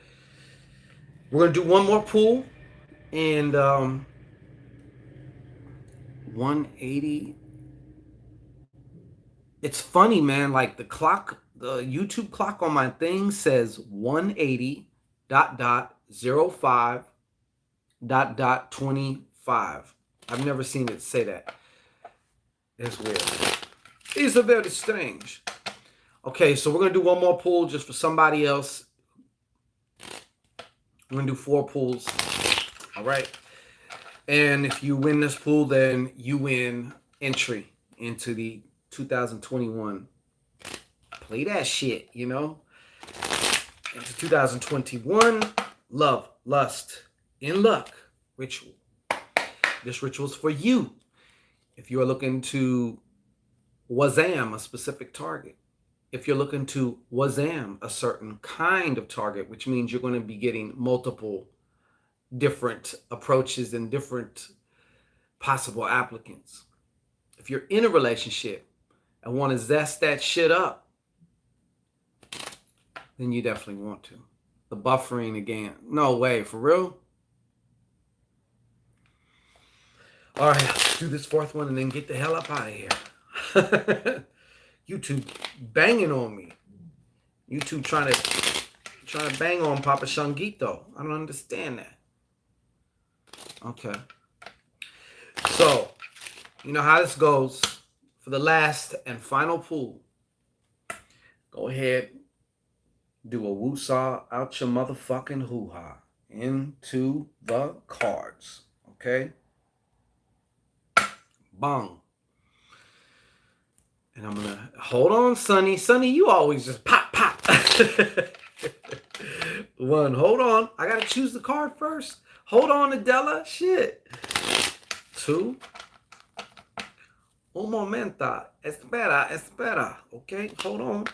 we're gonna do one more pull. And 180. It's funny, man. Like the YouTube clock on my thing says 180 dot dot 05 dot dot 25. I've never seen it say that. It's weird. It's a very strange. Okay, so we're gonna do one more pool just for somebody else. We're gonna do 4 pools. All right. And if you win this pool, then you win entry into the 2021. Play that shit, you know? Into 2021, love, lust, in luck, ritual. This ritual is for you. If you're looking to wazam a specific target, if you're looking to wazam a certain kind of target, which means you're going to be getting multiple different approaches and different possible applicants. If you're in a relationship and want to zest that shit up, then you definitely want to. The buffering again. No way, for real? All right, let's do this 4th one and then get the hell up out of here. YouTube banging on me. YouTube trying to bang on Papa Shangito. I don't understand that. Okay. So, you know how this goes. For the last and final pool, go ahead, do a woosah out your motherfucking hoo-ha into the cards. Okay? Bong. And I'm going to hold on, Sonny. Sonny, you always just pop, pop. 1. Hold on. I got to choose the card first. Hold on, Adela. Shit. 2. Un momento. Espera, espera. Okay, hold on.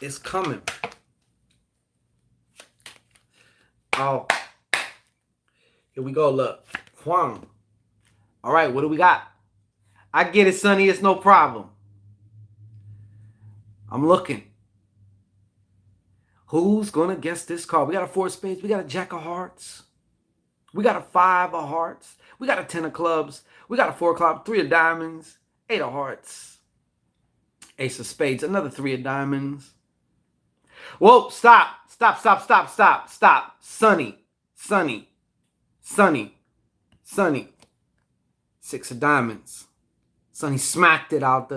It's coming. Oh. Here we go. Look. Huang. All right, what do we got? I get it, Sonny. It's no problem. I'm looking. Who's going to guess this card? We got a 4 of spades. We got a jack of hearts. We got a 5 of hearts. We got a 10 of clubs. We got a 4 of clubs, 3 of diamonds, 8 of hearts, ace of spades, another 3 of diamonds. Whoa, stop. Stop, stop, stop, stop, stop. Sonny, Sonny, Sonny, Sonny. 6 of diamonds. Sonny smacked it out.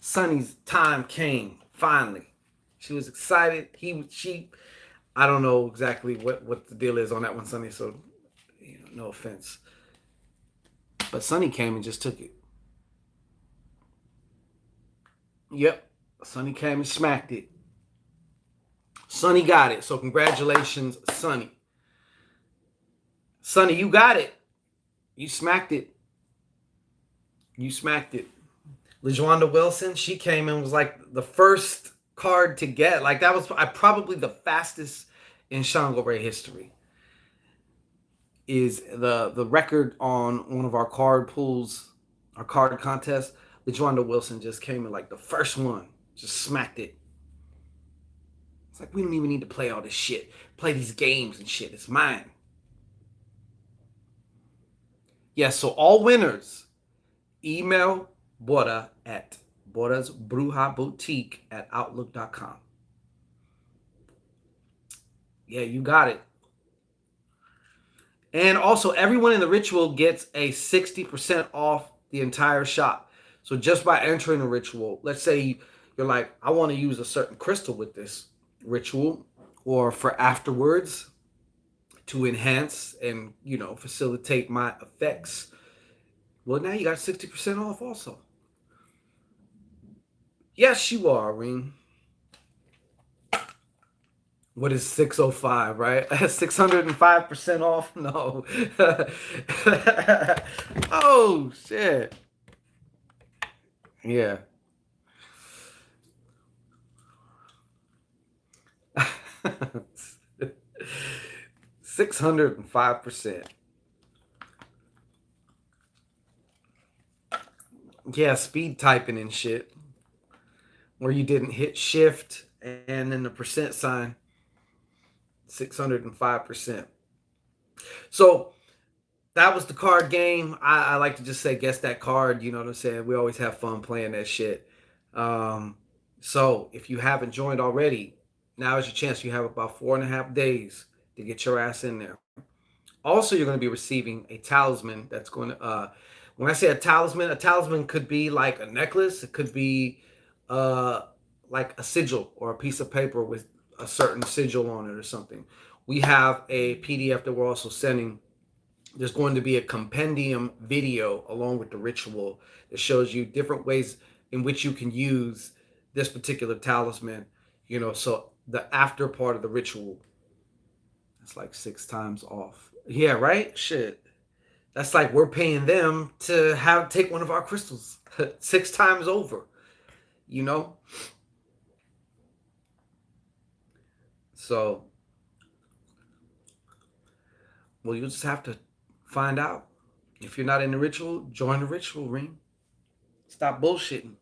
Sonny's time came, finally. She was excited. I don't know exactly what the deal is on that one, Sonny, so no offense. But Sonny came and just took it. Yep. Sonny came and smacked it. Sonny got it. So congratulations, Sonny. Sonny, you got it. You smacked it. You smacked it. LaJuanda Wilson, she came and was like the first card to get. Like that was probably the fastest in Shango Ray history. Is the record on one of our card pools, our card contest LaJuanda Wilson just came in like the first one, just smacked it. It's like, we don't even need to play all this shit. Play these games and shit. It's mine. Yeah, so all winners, email Bora at Bora's Bruja Boutique at Outlook.com. Yeah, you got it. And also, everyone in the ritual gets a 60% off the entire shop. So just by entering the ritual, let's say you're like, I want to use a certain crystal with this ritual or for afterwards to enhance and, facilitate my effects. Well, now you got 60% off also. Yes, you are, Reem. What is 605, right? 605% off? No. Oh, shit. Yeah. 605%. Yeah, speed typing and shit. Where you didn't hit shift and then the percent sign. 605%. So that was the card game. I like to just say guess that card, you know what I'm saying? We always have fun playing that shit. So if you haven't joined already, now is your chance. You have about 4.5 days to get your ass in there. Also, you're going to be receiving a talisman that's going to when I say a talisman could be like a necklace, it could be uh like a sigil or a piece of paper with a certain sigil on it or something. We have a PDF that we're also sending. There's going to be a compendium video along with the ritual that shows you different ways in which you can use this particular talisman. So the after part of the ritual, it's like 6 times off. Yeah, right? Shit. That's like we're paying them to take one of our crystals 6 times over, you know? So, well, you just have to find out. If you're not in the ritual, join the ritual, Ring. Stop bullshitting.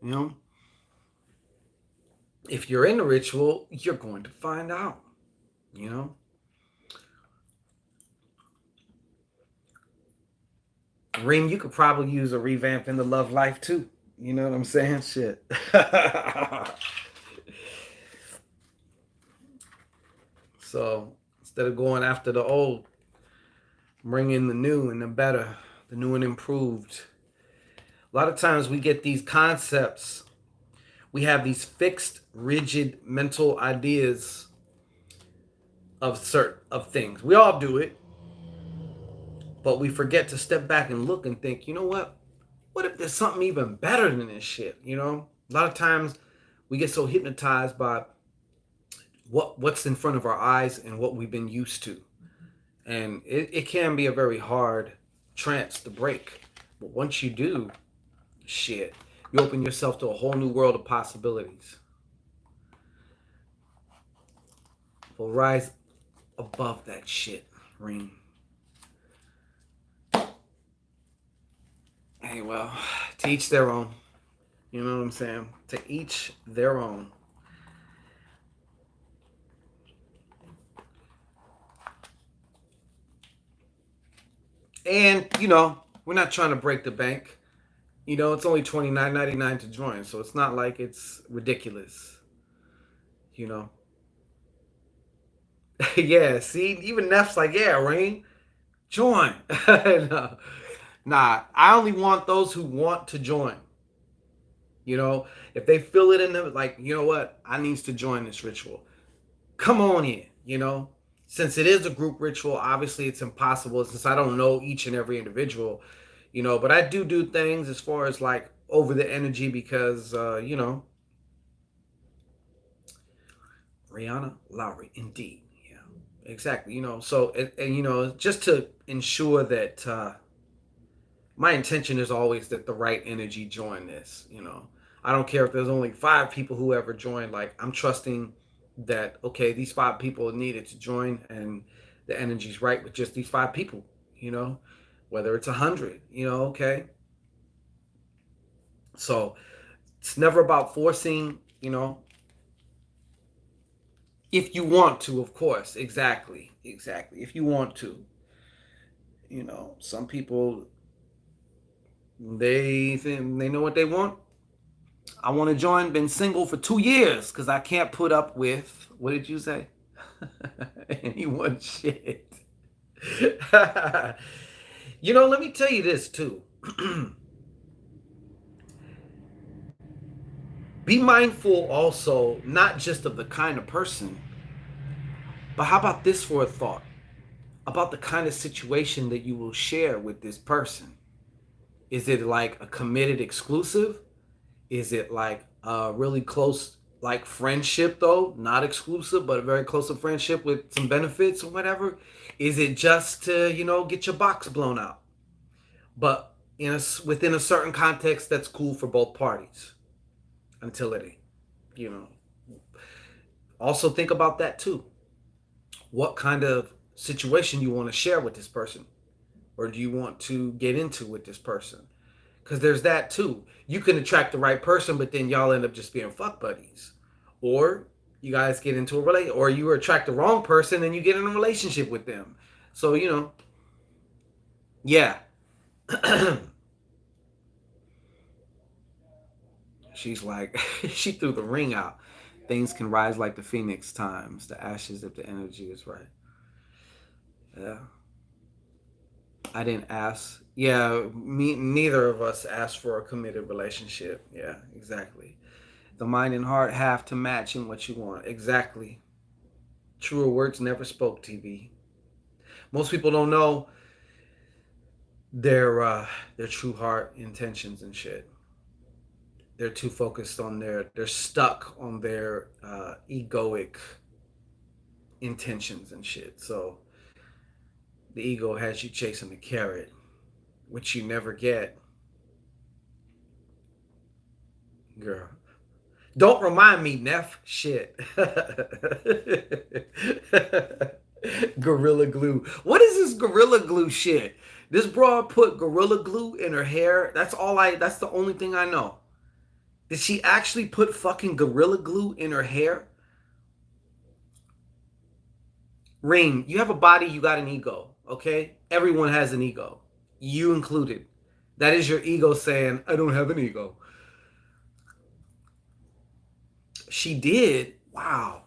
You know? If you're in the ritual, you're going to find out, you know? Ring, you could probably use a revamp in the love life too. You know what I'm saying? Shit. So instead of going after the old, bring in the new and the better, the new and improved. A lot of times we get these concepts, we have these fixed, rigid mental ideas of things. We all do it, but we forget to step back and look and think, you know what? What if there's something even better than this shit? A lot of times we get so hypnotized by what's in front of our eyes and what we've been used to. And it can be a very hard trance to break. But once you do, shit, you open yourself to a whole new world of possibilities. We'll rise above that shit, Ring. Hey, well, to each their own. You know what I'm saying? To each their own. And, we're not trying to break the bank. It's only $29.99 to join, so it's not like it's ridiculous. You know. Yeah, see, even Neff's like, yeah, Rain, join. No. Nah, I only want those who want to join. If they feel it in them, like, you know what, I needs to join this ritual. Come on in. Since it is a group ritual, obviously it's impossible since I don't know each and every individual, but I do things as far as like over the energy because, Rihanna Lowry, indeed. Yeah, exactly. So, and just to ensure that my intention is always that the right energy join this. I don't care if there's only 5 people who ever join. Like, I'm trusting that, okay, these 5 people needed to join and the energy's right with just these 5 people, whether it's 100, okay. So it's never about forcing, you know, if you want to, of course. Exactly. Exactly. If you want to, you know, some people, they think they know what they want. I want to join, been single for 2 years because I can't put up with, what did you say? Anyone shit. You know, let me tell you this too. Be mindful also, not just of the kind of person, but how about this for a thought? About the kind of situation that you will share with this person. Is it like a committed exclusive? Is it like a really close, like friendship though, not exclusive, but a very close friendship with some benefits or whatever? Is it just to, you know, get your box blown out? But within a certain context that's cool for both parties until it ain't, you know. Also think about that too. What kind of situation you want to share with this person, or do you want to get into with this person? Because there's that too. You can attract the right person, but then y'all end up just being fuck buddies. Or you guys get into a relationship, or you attract the wrong person and you get in a relationship with them. So, you know, yeah. She's like, she threw the ring out. Things can rise like the phoenix times, the ashes if the energy is right. Yeah. I didn't ask. Yeah, me neither of us asked for a committed relationship. Yeah, exactly. The mind and heart have to match in what you want. Exactly. Truer words never spoke, TV. Most people don't know their true heart intentions and shit. They're too focused on they're stuck on their egoic intentions and shit. So the ego has you chasing the carrot, which you never get, girl. Don't remind me, Neff. Shit. Gorilla glue. What is this gorilla glue shit? This broad put gorilla glue in her hair. That's the only thing I know. Did she actually put fucking gorilla glue in her hair? Ring, you have a body, you got an ego, okay? Everyone has an ego. You included. That is your ego saying, I don't have an ego. She did. Wow.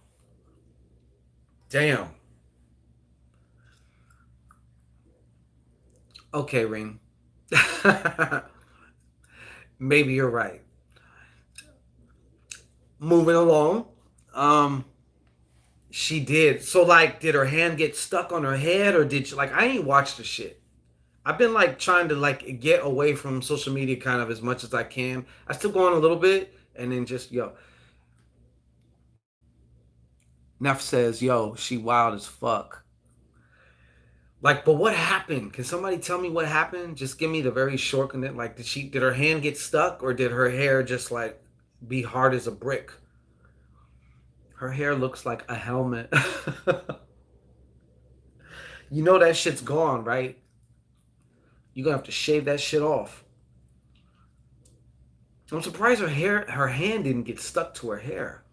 Damn. Okay, Ring. Maybe you're right. Moving along. Um, she did. So like, did her hand get stuck on her head, or did she like? I ain't watched the shit. I've been like trying to like get away from social media kind of as much as I can. I still go on a little bit, and then just yo. Neff says, "Yo, she wild as fuck." Like, but what happened? Can somebody tell me what happened? Just give me the very short and like, did her hand get stuck, or did her hair just like be hard as a brick? Her hair looks like a helmet. You know that shit's gone, right? You're gonna have to shave that shit off. I'm surprised her hand didn't get stuck to her hair.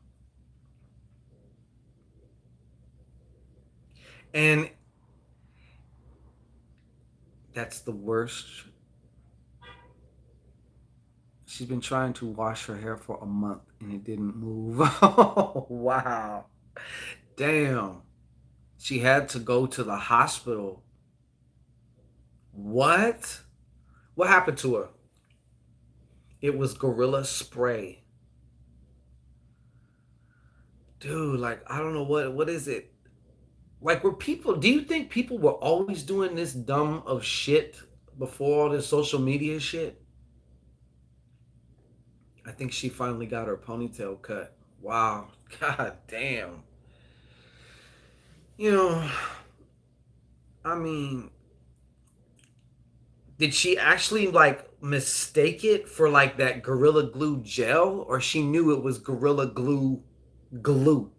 And that's the worst. She's been trying to wash her hair for a month and it didn't move. Oh, wow. Damn. She had to go to the hospital. What? What happened to her? It was Gorilla Spray. Dude, like I don't know what is it? Like were people do you think people were always doing this dumb of shit before all this social media shit? I think she finally got her ponytail cut. Wow. God damn. You know, I mean, did she actually like mistake it for like that Gorilla Glue gel, or she knew it was Gorilla Glue glue?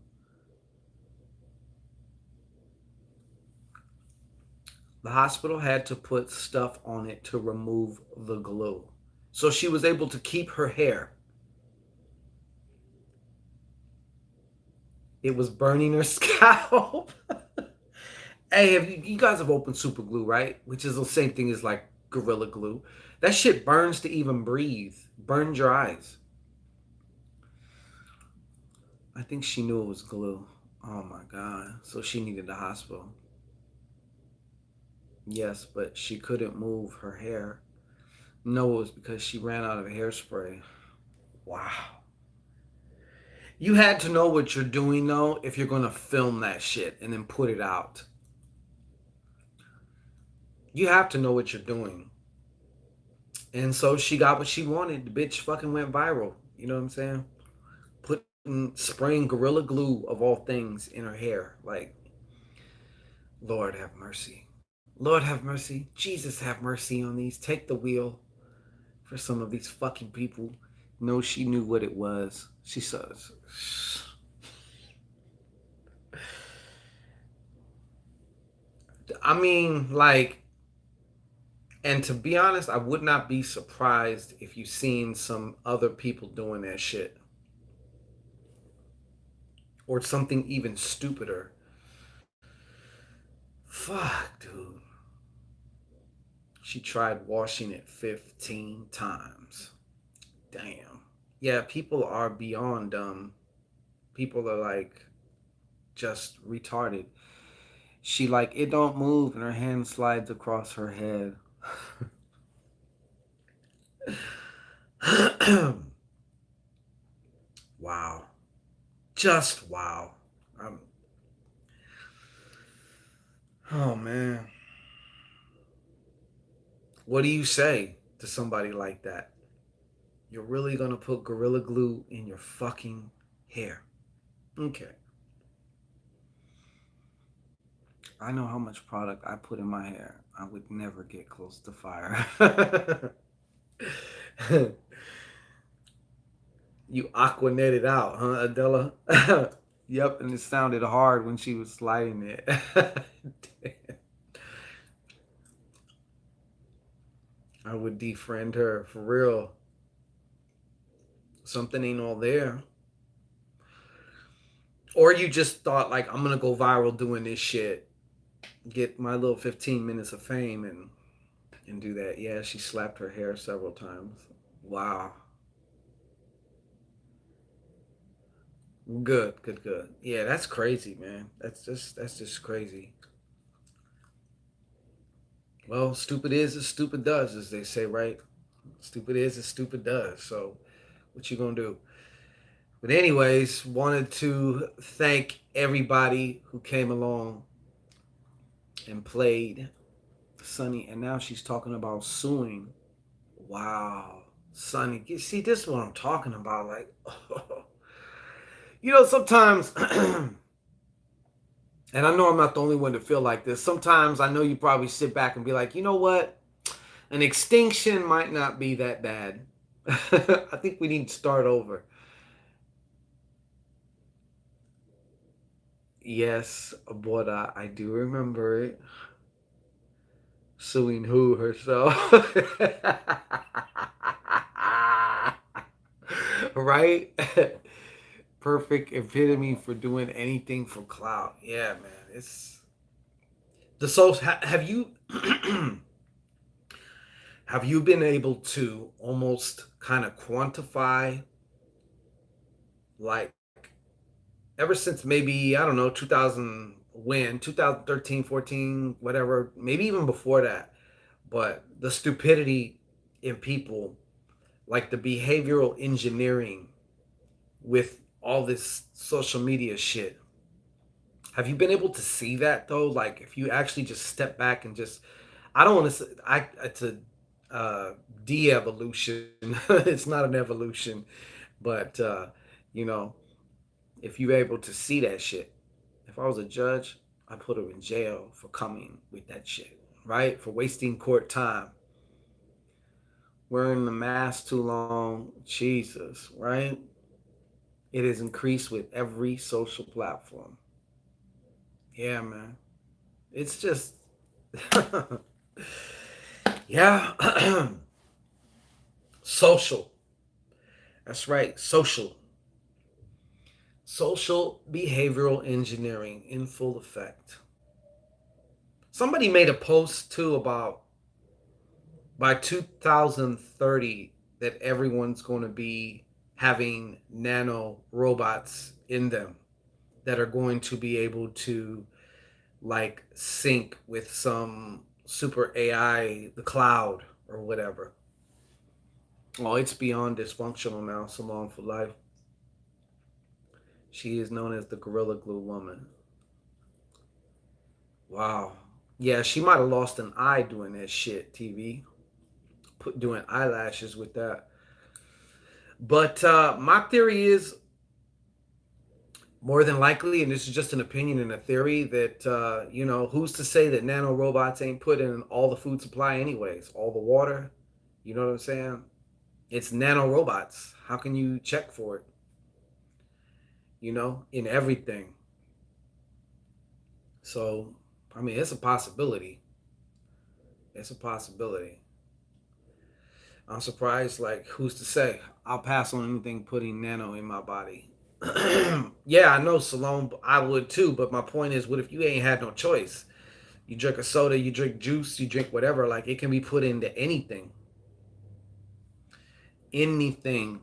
The hospital had to put stuff on it to remove the glue. So she was able to keep her hair. It was burning her scalp. Hey, you guys have opened super glue, right? Which is the same thing as like Gorilla Glue. That shit burns to even breathe. Burns your eyes. I think she knew it was glue. Oh my god. So she needed the hospital. Yes, but she couldn't move her hair. No, it was because she ran out of hairspray. Wow. You had to know what you're doing though if you're gonna film that shit and then put it out. You have to know what you're doing. And so she got what she wanted. The bitch fucking went viral. You know what I'm saying? Putting spraying Gorilla Glue of all things in her hair. Like, Lord have mercy. Lord have mercy. Jesus have mercy on these. Take the wheel for some of these fucking people. No, she knew what it was. She says, I mean, like, and to be honest, I would not be surprised if you seen some other people doing that shit. Or something even stupider. Fuck, dude. She tried washing it 15 times. Damn. Yeah, people are beyond dumb. People are like just retarded. She like it don't move and her hand slides across her head. Wow. Just wow. Um, oh man. What do you say to somebody like that? You're really gonna put Gorilla Glue in your fucking hair. Okay. I know how much product I put in my hair. I would never get close to fire. You aquanetted out, huh, Adela? Yep, and it sounded hard when she was sliding it. I would defriend her for real. Something ain't all there. Or you just thought like I'm gonna go viral doing this shit, get my little 15 minutes of fame and do that. Yeah, she slapped her hair several times. Wow. Good, good, good. Yeah, that's crazy, man. That's just crazy. Well, stupid is as stupid does, as they say, right? Stupid is as stupid does. So, what you gonna do? But anyways, wanted to thank everybody who came along and played Sunny, and now she's talking about suing. Wow, Sunny, see, this is what I'm talking about. Like, sometimes, and I know I'm not the only one to feel like this. Sometimes I know you probably sit back and be like, you know what? An extinction might not be that bad. I think we need to start over. Yes, but I do remember it. Suing who herself? Right? Perfect epitome for doing anything for clout. Yeah, man. It's the soul. Have you have you been able to almost kind of quantify, like, ever since maybe, I don't know, 2000, when 2013, 14, whatever, maybe even before that, but the stupidity in people, like the behavioral engineering with all this social media shit. Have you been able to see that though? Like, if you actually just step back and just, I don't want to say, it's a de-evolution. It's not an evolution, but you know, if you're able to see that shit, if I was a judge, I'd put her in jail for coming with that shit, right? For wasting court time, wearing the mask too long. Jesus, right? It has increased with every social platform. Yeah, man. It's just, yeah. Social. That's right. Social behavioral engineering in full effect. Somebody made a post too about by 2030 that everyone's going to be having nano robots in them that are going to be able to like sync with some super AI, the cloud or whatever. Oh, it's beyond dysfunctional now. So long for life. She is known as the Gorilla Glue Woman. Wow. Yeah, she might have lost an eye doing that shit, TV. Doing eyelashes with that. But my theory is more than likely, and this is just an opinion and a theory, that, who's to say that nano robots ain't put in all the food supply anyways, all the water? You know what I'm saying? It's nano robots. How can you check for it? In everything. So, I mean, it's a possibility. It's a possibility. I'm surprised, like, who's to say? I'll pass on anything putting nano in my body. Yeah, I know, Salome, I would too, but my point is, what if you ain't had no choice? You drink a soda, you drink juice, you drink whatever, like, it can be put into anything. Anything.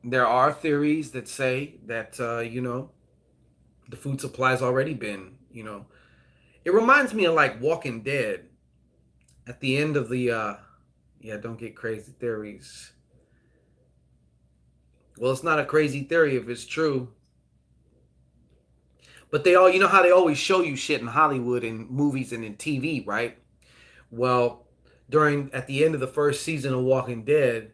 There are theories that say that, the food supply's already been, it reminds me of like Walking Dead at the end of the, yeah, don't get crazy theories. Well, it's not a crazy theory if it's true. But they all, you know how they always show you shit in Hollywood and movies and in TV, right? Well, at the end of the first season of Walking Dead,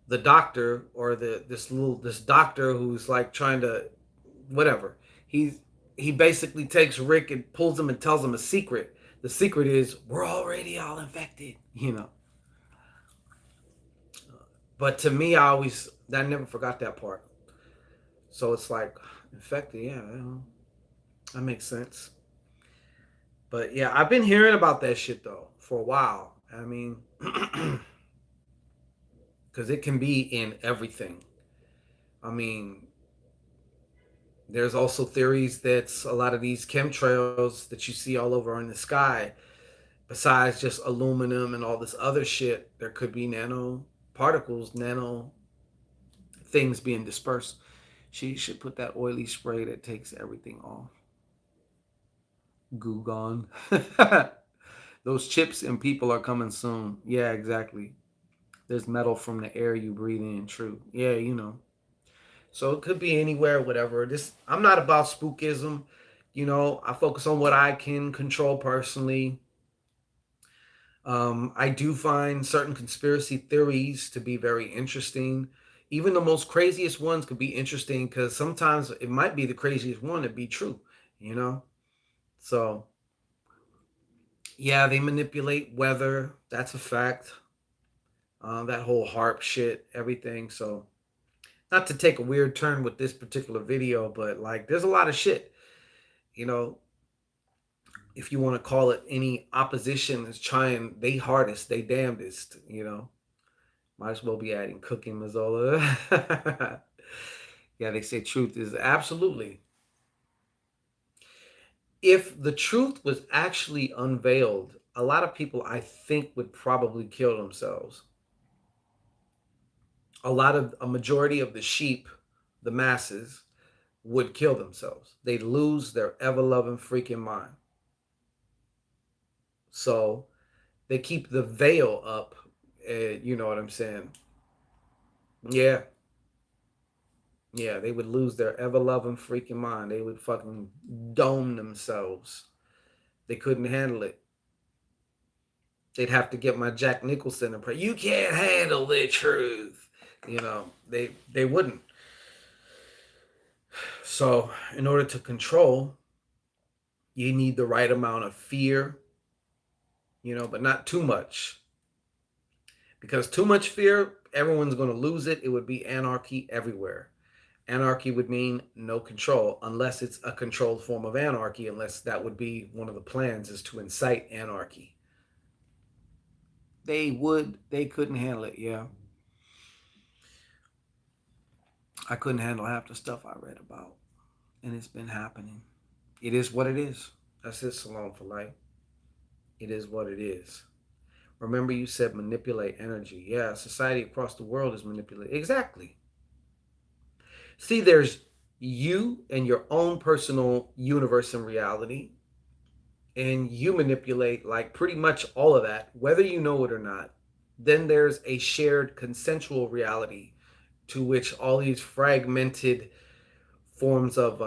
the doctor or this doctor who's like trying to whatever, he basically takes Rick and pulls him and tells him a secret. The secret is we're already all infected, But to me, I never forgot that part. So it's like infected, yeah, that makes sense. But yeah, I've been hearing about that shit though for a while. I mean, because it can be in everything. I mean, there's also theories that a lot of these chemtrails that you see all over in the sky, besides just aluminum and all this other shit, there could be nano particles, nano things being dispersed. She should put that oily spray that takes everything off. Goo gone. Those chips and people are coming soon. Yeah, exactly. There's metal from the air you breathe in. True. Yeah, So it could be anywhere, whatever. I'm not about spookism. I focus on what I can control personally. I do find certain conspiracy theories to be very interesting. Even the most craziest ones could be interesting because sometimes it might be the craziest one to be true, you know? So, yeah, they manipulate weather. That's a fact. That whole harp shit, everything. So, not to take a weird turn with this particular video, but like, there's a lot of shit, you know, if you want to call it any opposition is trying they hardest, they damnedest, Might as well be adding cooking Mazola. Yeah, they say truth is absolutely. If the truth was actually unveiled, a lot of people I think would probably kill themselves. A majority of the sheep, the masses, would kill themselves. They'd lose their ever loving freaking mind. So they keep the veil up. You know what I'm saying? Yeah. Yeah, they would lose their ever loving freaking mind. They would fucking dome themselves. They couldn't handle it. They'd have to get my Jack Nicholson and pray, you can't handle the truth. They wouldn't. So, in order to control, you need the right amount of fear, but not too much. Because too much fear, everyone's going to lose it. It would be anarchy everywhere. Anarchy would mean no control, unless it's a controlled form of anarchy, unless that would be one of the plans is to incite anarchy. They couldn't handle it. Yeah, I couldn't handle half the stuff I read about, and it's been happening. It is what it is. That's it. Salon for life. It is what it is. Remember, you said manipulate energy. Yeah, society across the world is manipulated. Exactly. See, there's you and your own personal universe and reality, and you manipulate like pretty much all of that, whether you know it or not. Then there's a shared consensual reality to which all these fragmented forms of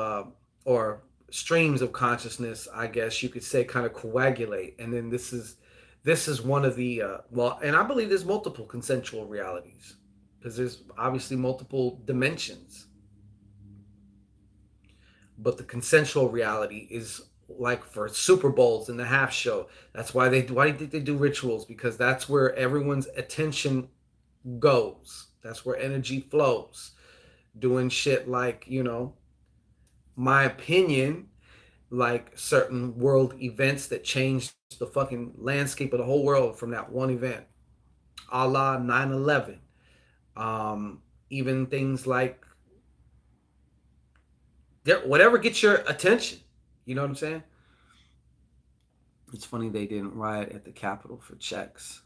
or streams of consciousness, I guess you could say, kind of coagulate. And then this is one of the well, and I believe there's multiple consensual realities because there's obviously multiple dimensions, but the consensual reality is like for Super Bowls and the half show. That's why did they do rituals, because that's where everyone's attention goes. That's where energy flows. Doing shit like, my opinion, like certain world events that changed the fucking landscape of the whole world from that one event, a la 9/11. Even things like whatever gets your attention. You know what I'm saying? It's funny they didn't riot at the Capitol for checks.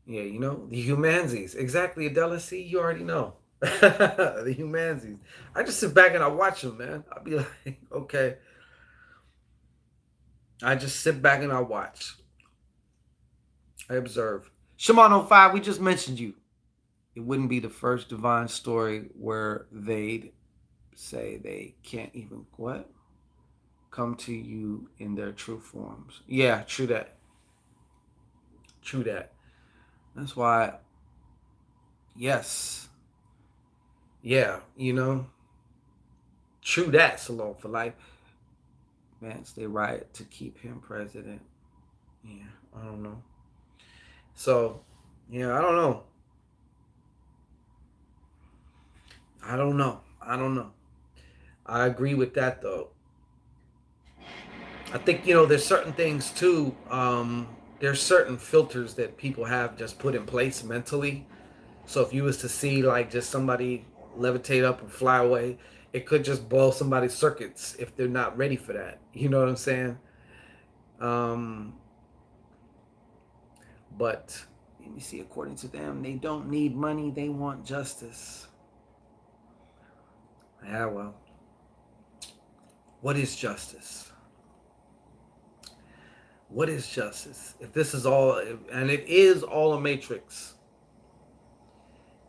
Yeah, the humansies. Exactly, Adela. See, you already know. The humansies. I just sit back and I watch them, man. I'll be like, okay. I just sit back and I watch. I observe. Shimano 5, we just mentioned you. It wouldn't be the first divine story where they'd say they can't even what? Come to you in their true forms. Yeah, true that. True that. That's why, yes. Yeah, true that, Salon for life. Vance, they riot to keep him president. Yeah, I don't know. So, yeah, I don't know. I don't know. I don't know. I agree with that though. I think there's certain things too. There's certain filters that people have just put in place mentally. So if you was to see like just somebody levitate up and fly away, it could just blow somebody's circuits if they're not ready for that. You know what I'm saying? Um, but let me see. According to them, they don't need money; they want justice. Yeah, well, what is justice? What is justice? If this is all, and it is all a matrix.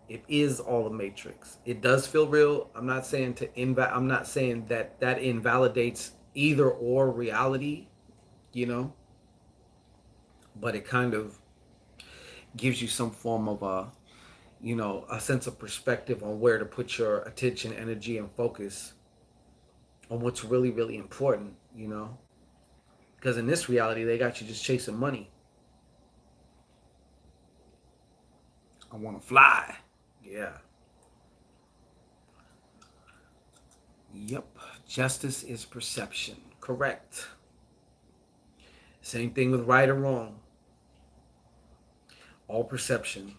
It is all a matrix. It does feel real. I'm not saying I'm not saying that invalidates either or reality, you know, but it kind of gives you some form of a sense of perspective on where to put your attention, energy, and focus on what's really, really important. Because in this reality, they got you just chasing money. I want to fly. Yeah. Yep. Justice is perception. Correct. Same thing with right or wrong. All perception.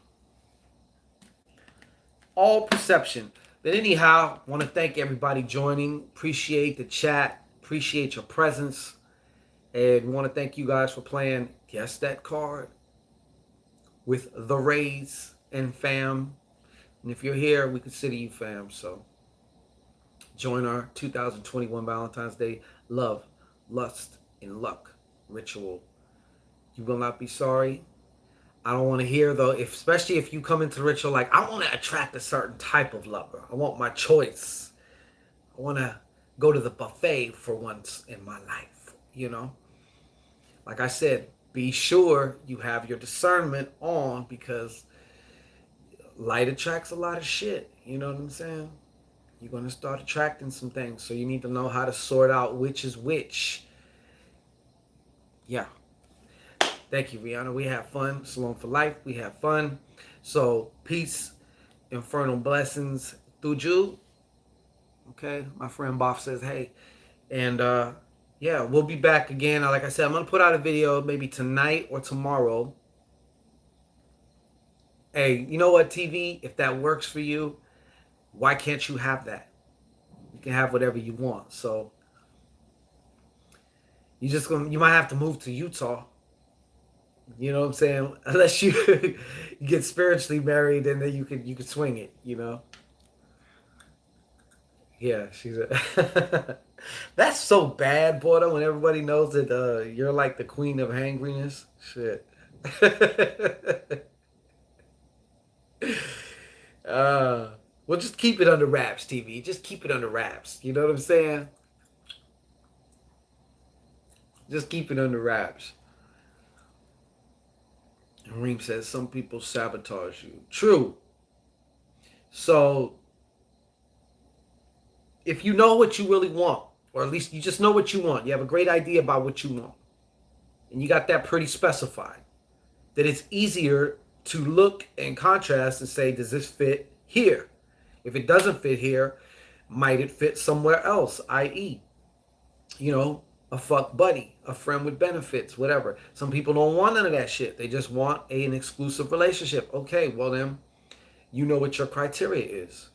All perception. But anyhow, want to thank everybody joining. Appreciate the chat. Appreciate your presence. And want to thank you guys for playing Guess That Card with the Rays and fam. And if you're here, we consider you fam. So join our 2021 Valentine's Day love, lust, and luck ritual. You will not be sorry. I don't want to hear though, especially if you come into the ritual like, I want to attract a certain type of lover. I want my choice. I want to go to the buffet for once in my life. Like I said, be sure you have your discernment on, because light attracts a lot of shit. You know what I'm saying? You're going to start attracting some things. So you need to know how to sort out which is which. Yeah. Thank you, Rihanna. We have fun. Salon for life. We have fun. So peace, infernal blessings, Thuju. Okay. My friend Boff says, hey. And yeah, we'll be back again. Like I said, I'm going to put out a video maybe tonight or tomorrow. Hey, you know what, TV? If that works for you, why can't you have that? You can have whatever you want. So you might have to move to Utah. You know what I'm saying? Unless you you get spiritually married, and then you can swing it. Yeah, she's a. That's so bad, boy. When everybody knows that you're like the queen of hangriness. Shit. uh, well, just keep it under wraps, TV. Just keep it under wraps. You know what I'm saying? Just keep it under wraps. And Reem says some people sabotage you. True. So if you know what you really want, or at least you just know what you want, you have a great idea about what you want, and you got that pretty specified, that it's easier to look and contrast and say, does this fit here? If it doesn't fit here, might it fit somewhere else? I.e., a fuck buddy, a friend with benefits, whatever. Some people don't want none of that shit. They just want an exclusive relationship. Okay, well then, you know what your criteria is.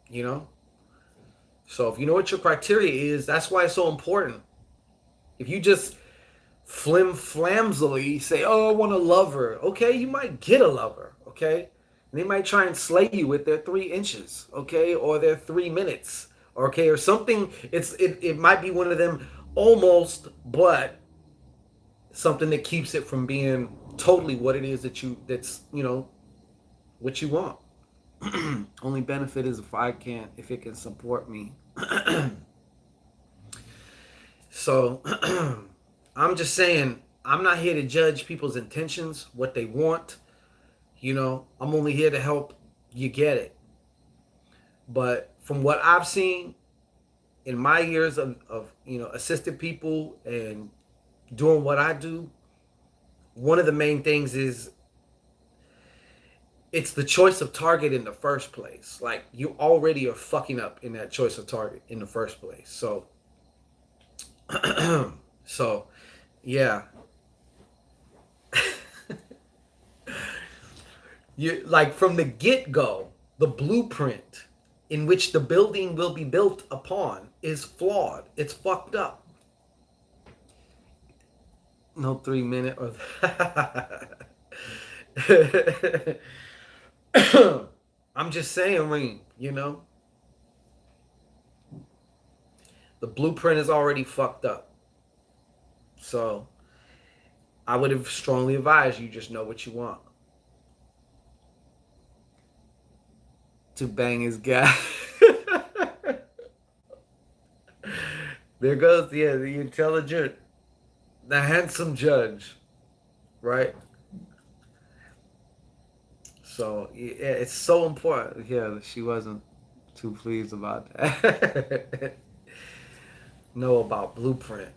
You know? So if you know what your criteria is, that's why it's so important. If you just flimflamsily say, "Oh, I want a lover," okay, you might get a lover, okay, and they might try and slay you with their 3 inches, okay, or their 3 minutes, okay, or something. It might be one of them almost, but something that keeps it from being totally what it is that's what you want. Only benefit is if it can support me. So I'm just saying, I'm not here to judge people's intentions, what they want. I'm only here to help you get it. But from what I've seen in my years of assisted people and doing what I do, one of the main things is it's the choice of target in the first place. Like, you already are fucking up in that choice of target in the first place. So, so yeah. You like from the get-go, the blueprint in which the building will be built upon is flawed. It's fucked up. No 3 minute or I'm just saying, Reem, the blueprint is already fucked up. So I would have strongly advised you just know what you want. To bang his guy. There goes, yeah, the intelligent, the handsome judge, right? So yeah, it's so important. Yeah, she wasn't too pleased about that. Know about blueprint.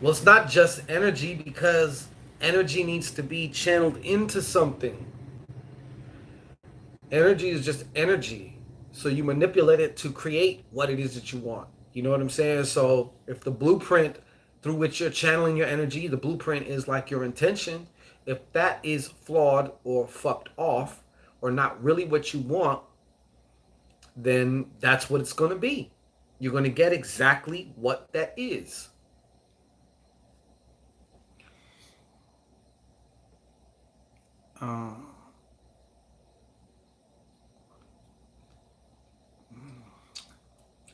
Well, it's not just energy, because energy needs to be channeled into something. Energy is just energy. So you manipulate it to create what it is that you want. You know what I'm saying? So if the blueprint through which you're channeling your energy, the blueprint is like your intention, if that is flawed or fucked off or not really what you want, then that's what it's going to be. You're going to get exactly what that is. Uh,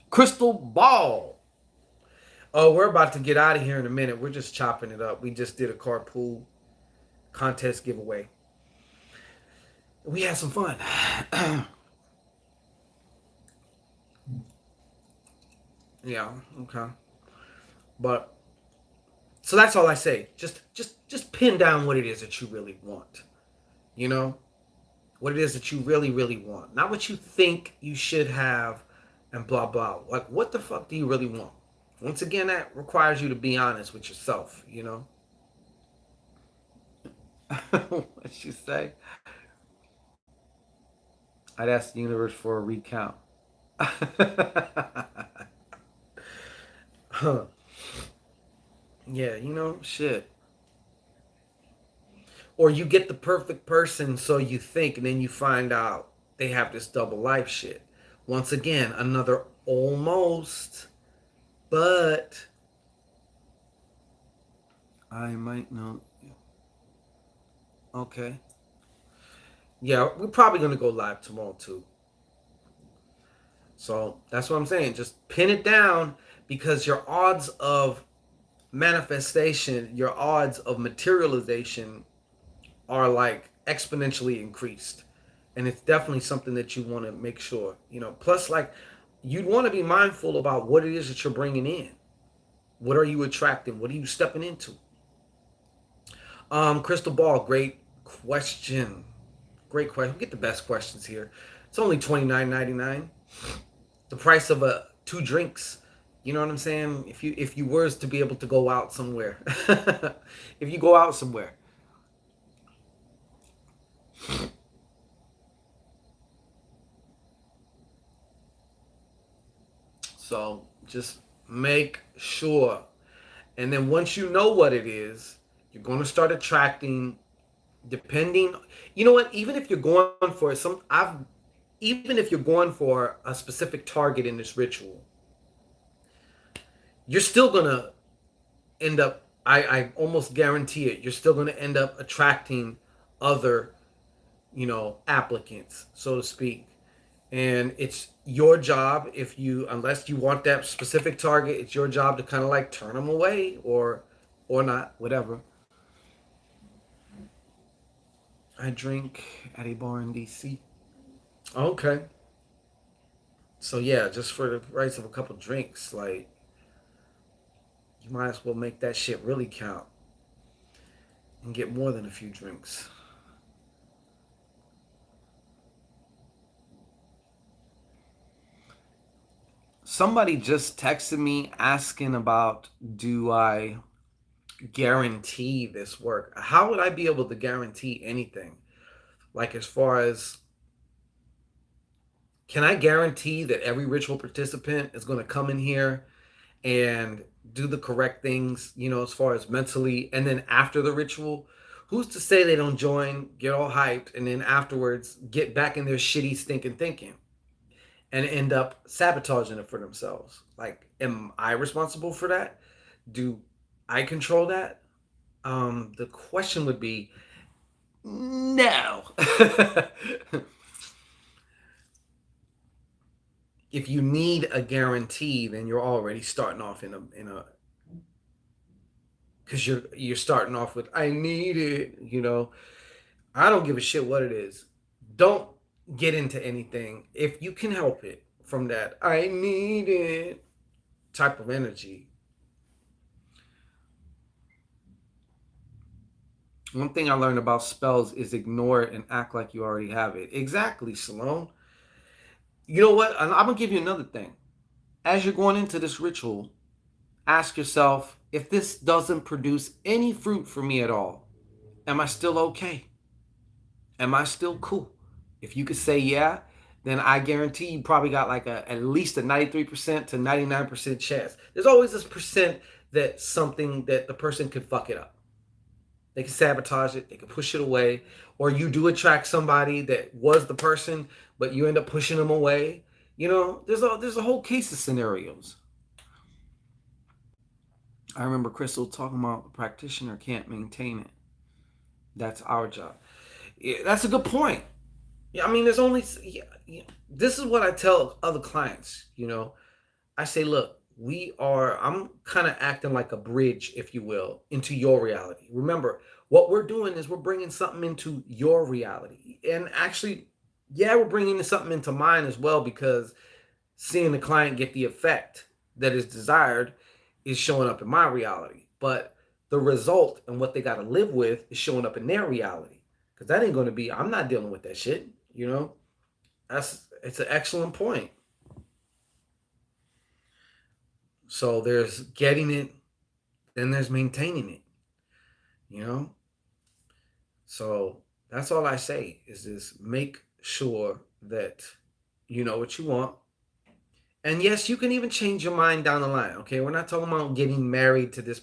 Crystal ball. Oh, we're about to get out of here in a minute. We're just chopping it up. We just did a carpool contest giveaway. We had some fun. Yeah, okay. But so that's all I say. Just pin down what it is that you really want. You know? What it is that you really, really want. Not what you think you should have and blah blah. Like, what the fuck do you really want? Once again, that requires you to be honest with yourself, What'd she say? I'd ask the universe for a recount. Huh. Yeah, shit. Or you get the perfect person, so you think, and then you find out they have this double life shit. Once again, another almost, but I might know. Okay. Yeah, we're probably gonna go live tomorrow too. So that's what I'm saying. Just pin it down because your odds of manifestation, your odds of materialization are like exponentially increased. And it's definitely something that you want to make sure, plus like you'd want to be mindful about what it is that you're bringing in. What are you attracting? What are you stepping into? Crystal Ball, great question. Great question. We get the best questions here. It's only $29.99. The price of two drinks. You know what I'm saying? If you were to be able to go out somewhere, if you go out somewhere, so just make sure. And then once you know what it is, you're going to start attracting. Depending, you know what? Even if you're going for even if you're going for a specific target in this ritual, you're still gonna end up. I almost guarantee it. You're still gonna end up attracting other, applicants, so to speak. And it's your job, if you unless you want that specific target, it's your job to kind of like turn them away or not, whatever. I drink at a bar in DC. Okay. So yeah, just for the price of a couple drinks, like you might as well make that shit really count and get more than a few drinks. Somebody just texted me asking about, do I guarantee this work? How would I be able to guarantee anything? Like, as far as, can I guarantee that every ritual participant is going to come in here and do the correct things, as far as mentally, and then after the ritual, who's to say they don't join, get all hyped, and then afterwards get back in their shitty stinking thinking and end up sabotaging it for themselves? Like, am I responsible for that? Do I control that? The question would be no. If you need a guarantee, then you're already starting off in a because you're starting off with I need it. I don't give a shit what it is. Don't get into anything if you can help it from that I need it type of energy. One thing I learned about spells is ignore it and act like you already have it. Exactly, Salone. You know what? I'm gonna give you another thing. As you're going into this ritual, ask yourself, if this doesn't produce any fruit for me at all, am I still okay? Am I still cool? If you could say yeah, then I guarantee you probably got like at least a 93% to 99% chance. There's always this percent that something that the person could fuck it up. They can sabotage it, they can push it away, or you do attract somebody that was the person, but you end up pushing them away. There's a whole case of scenarios. I remember Crystal talking about the practitioner can't maintain it. That's our job. Yeah, that's a good point. Yeah, I mean, there's only. Yeah, yeah. This is what I tell other clients. I say, look, I'm kind of acting like a bridge, if you will, into your reality. Remember, what we're doing is we're bringing something into your reality, and actually, yeah, we're bringing something into mine as well, because seeing the client get the effect that is desired is showing up in my reality. But the result and what they got to live with is showing up in their reality. Because that ain't going to be, I'm not dealing with that shit. It's an excellent point. So there's getting it, then there's maintaining it, you know? So that's all I say is this: make sure that you know what you want. And yes, you can even change your mind down the line. Okay. We're not talking about getting married to this,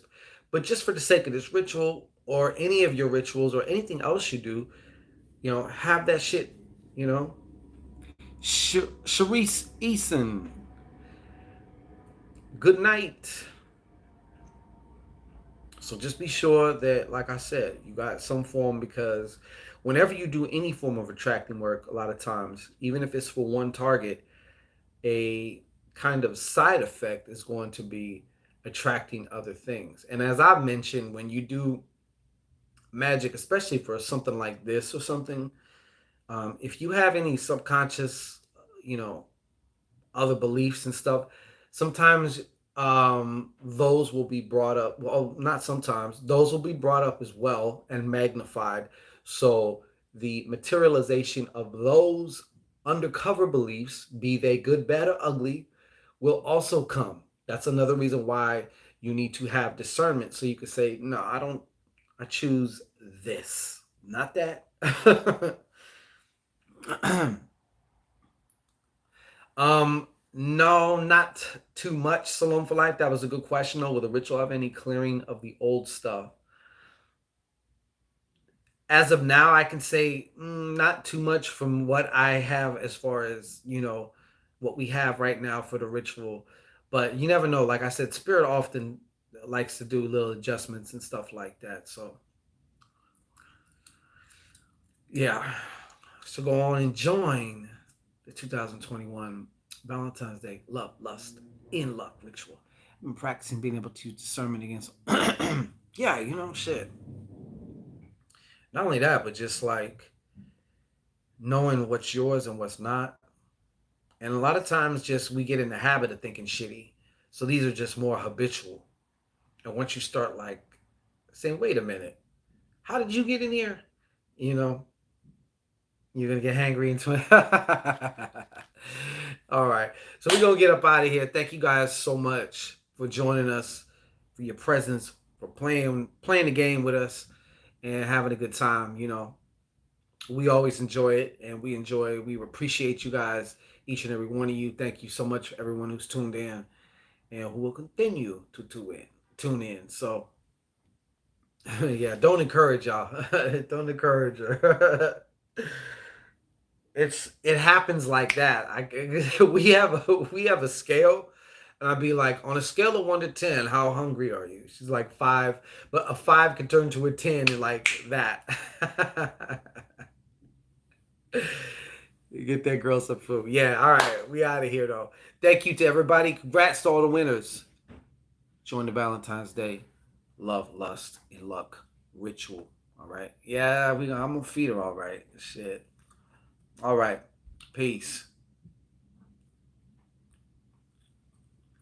but just for the sake of this ritual, or any of your rituals or anything else you do, have that shit, you know. Sharice Eason, good night. So just be sure that, like I said, you got some form, because whenever you do any form of attracting work, a lot of times, even if it's for one target, a kind of side effect is going to be attracting other things. And as I've mentioned, when you do magic, especially for something like this or something, if you have any subconscious, you know, other beliefs and stuff, sometimes those will be brought up. Well, not sometimes, those will be brought up as well and magnified. So the materialization of those undercover beliefs, be they good, bad, or ugly, will also come. That's another reason why you need to have discernment, so you can say, no, I don't, I choose this, not that. No, not too much. Salon for life. That was a good question. Though, will the ritual have any clearing of the old stuff? As of now, I can say not too much from what I have, as far as what we have right now for the ritual. But you never know. Like I said, spirit often likes to do little adjustments and stuff like that. So yeah. So go on and join the 2021 Valentine's Day Love, Lust, in Luck ritual. I've been practicing being able to discernment against. Yeah, shit. Not only that, but just like knowing what's yours and what's not. And a lot of times, just we get in the habit of thinking shitty. So these are just more habitual. And once you start like saying, wait a minute, how did you get in here? You know, you're gonna get hangry into it. All right. So we're gonna get up out of here. Thank you guys so much for joining us, for your presence, for playing the game with us and having a good time. We always enjoy it, and we appreciate you guys, each and every one of you. Thank you so much for everyone who's tuned in and who will continue to tune in. So yeah, don't encourage y'all. Don't encourage her. It happens like that. We have a scale, and I'd be like, on a scale of 1 to 10, how hungry are you? She's like 5, but a 5 can turn to a 10 and like that. You get that girl some food. Yeah, all right. We out of here though. Thank you to everybody. Congrats to all the winners. Join the Valentine's Day Love, Lust, and Luck ritual. All right. Yeah, I'm gonna feed her all right. Shit. All right. Peace.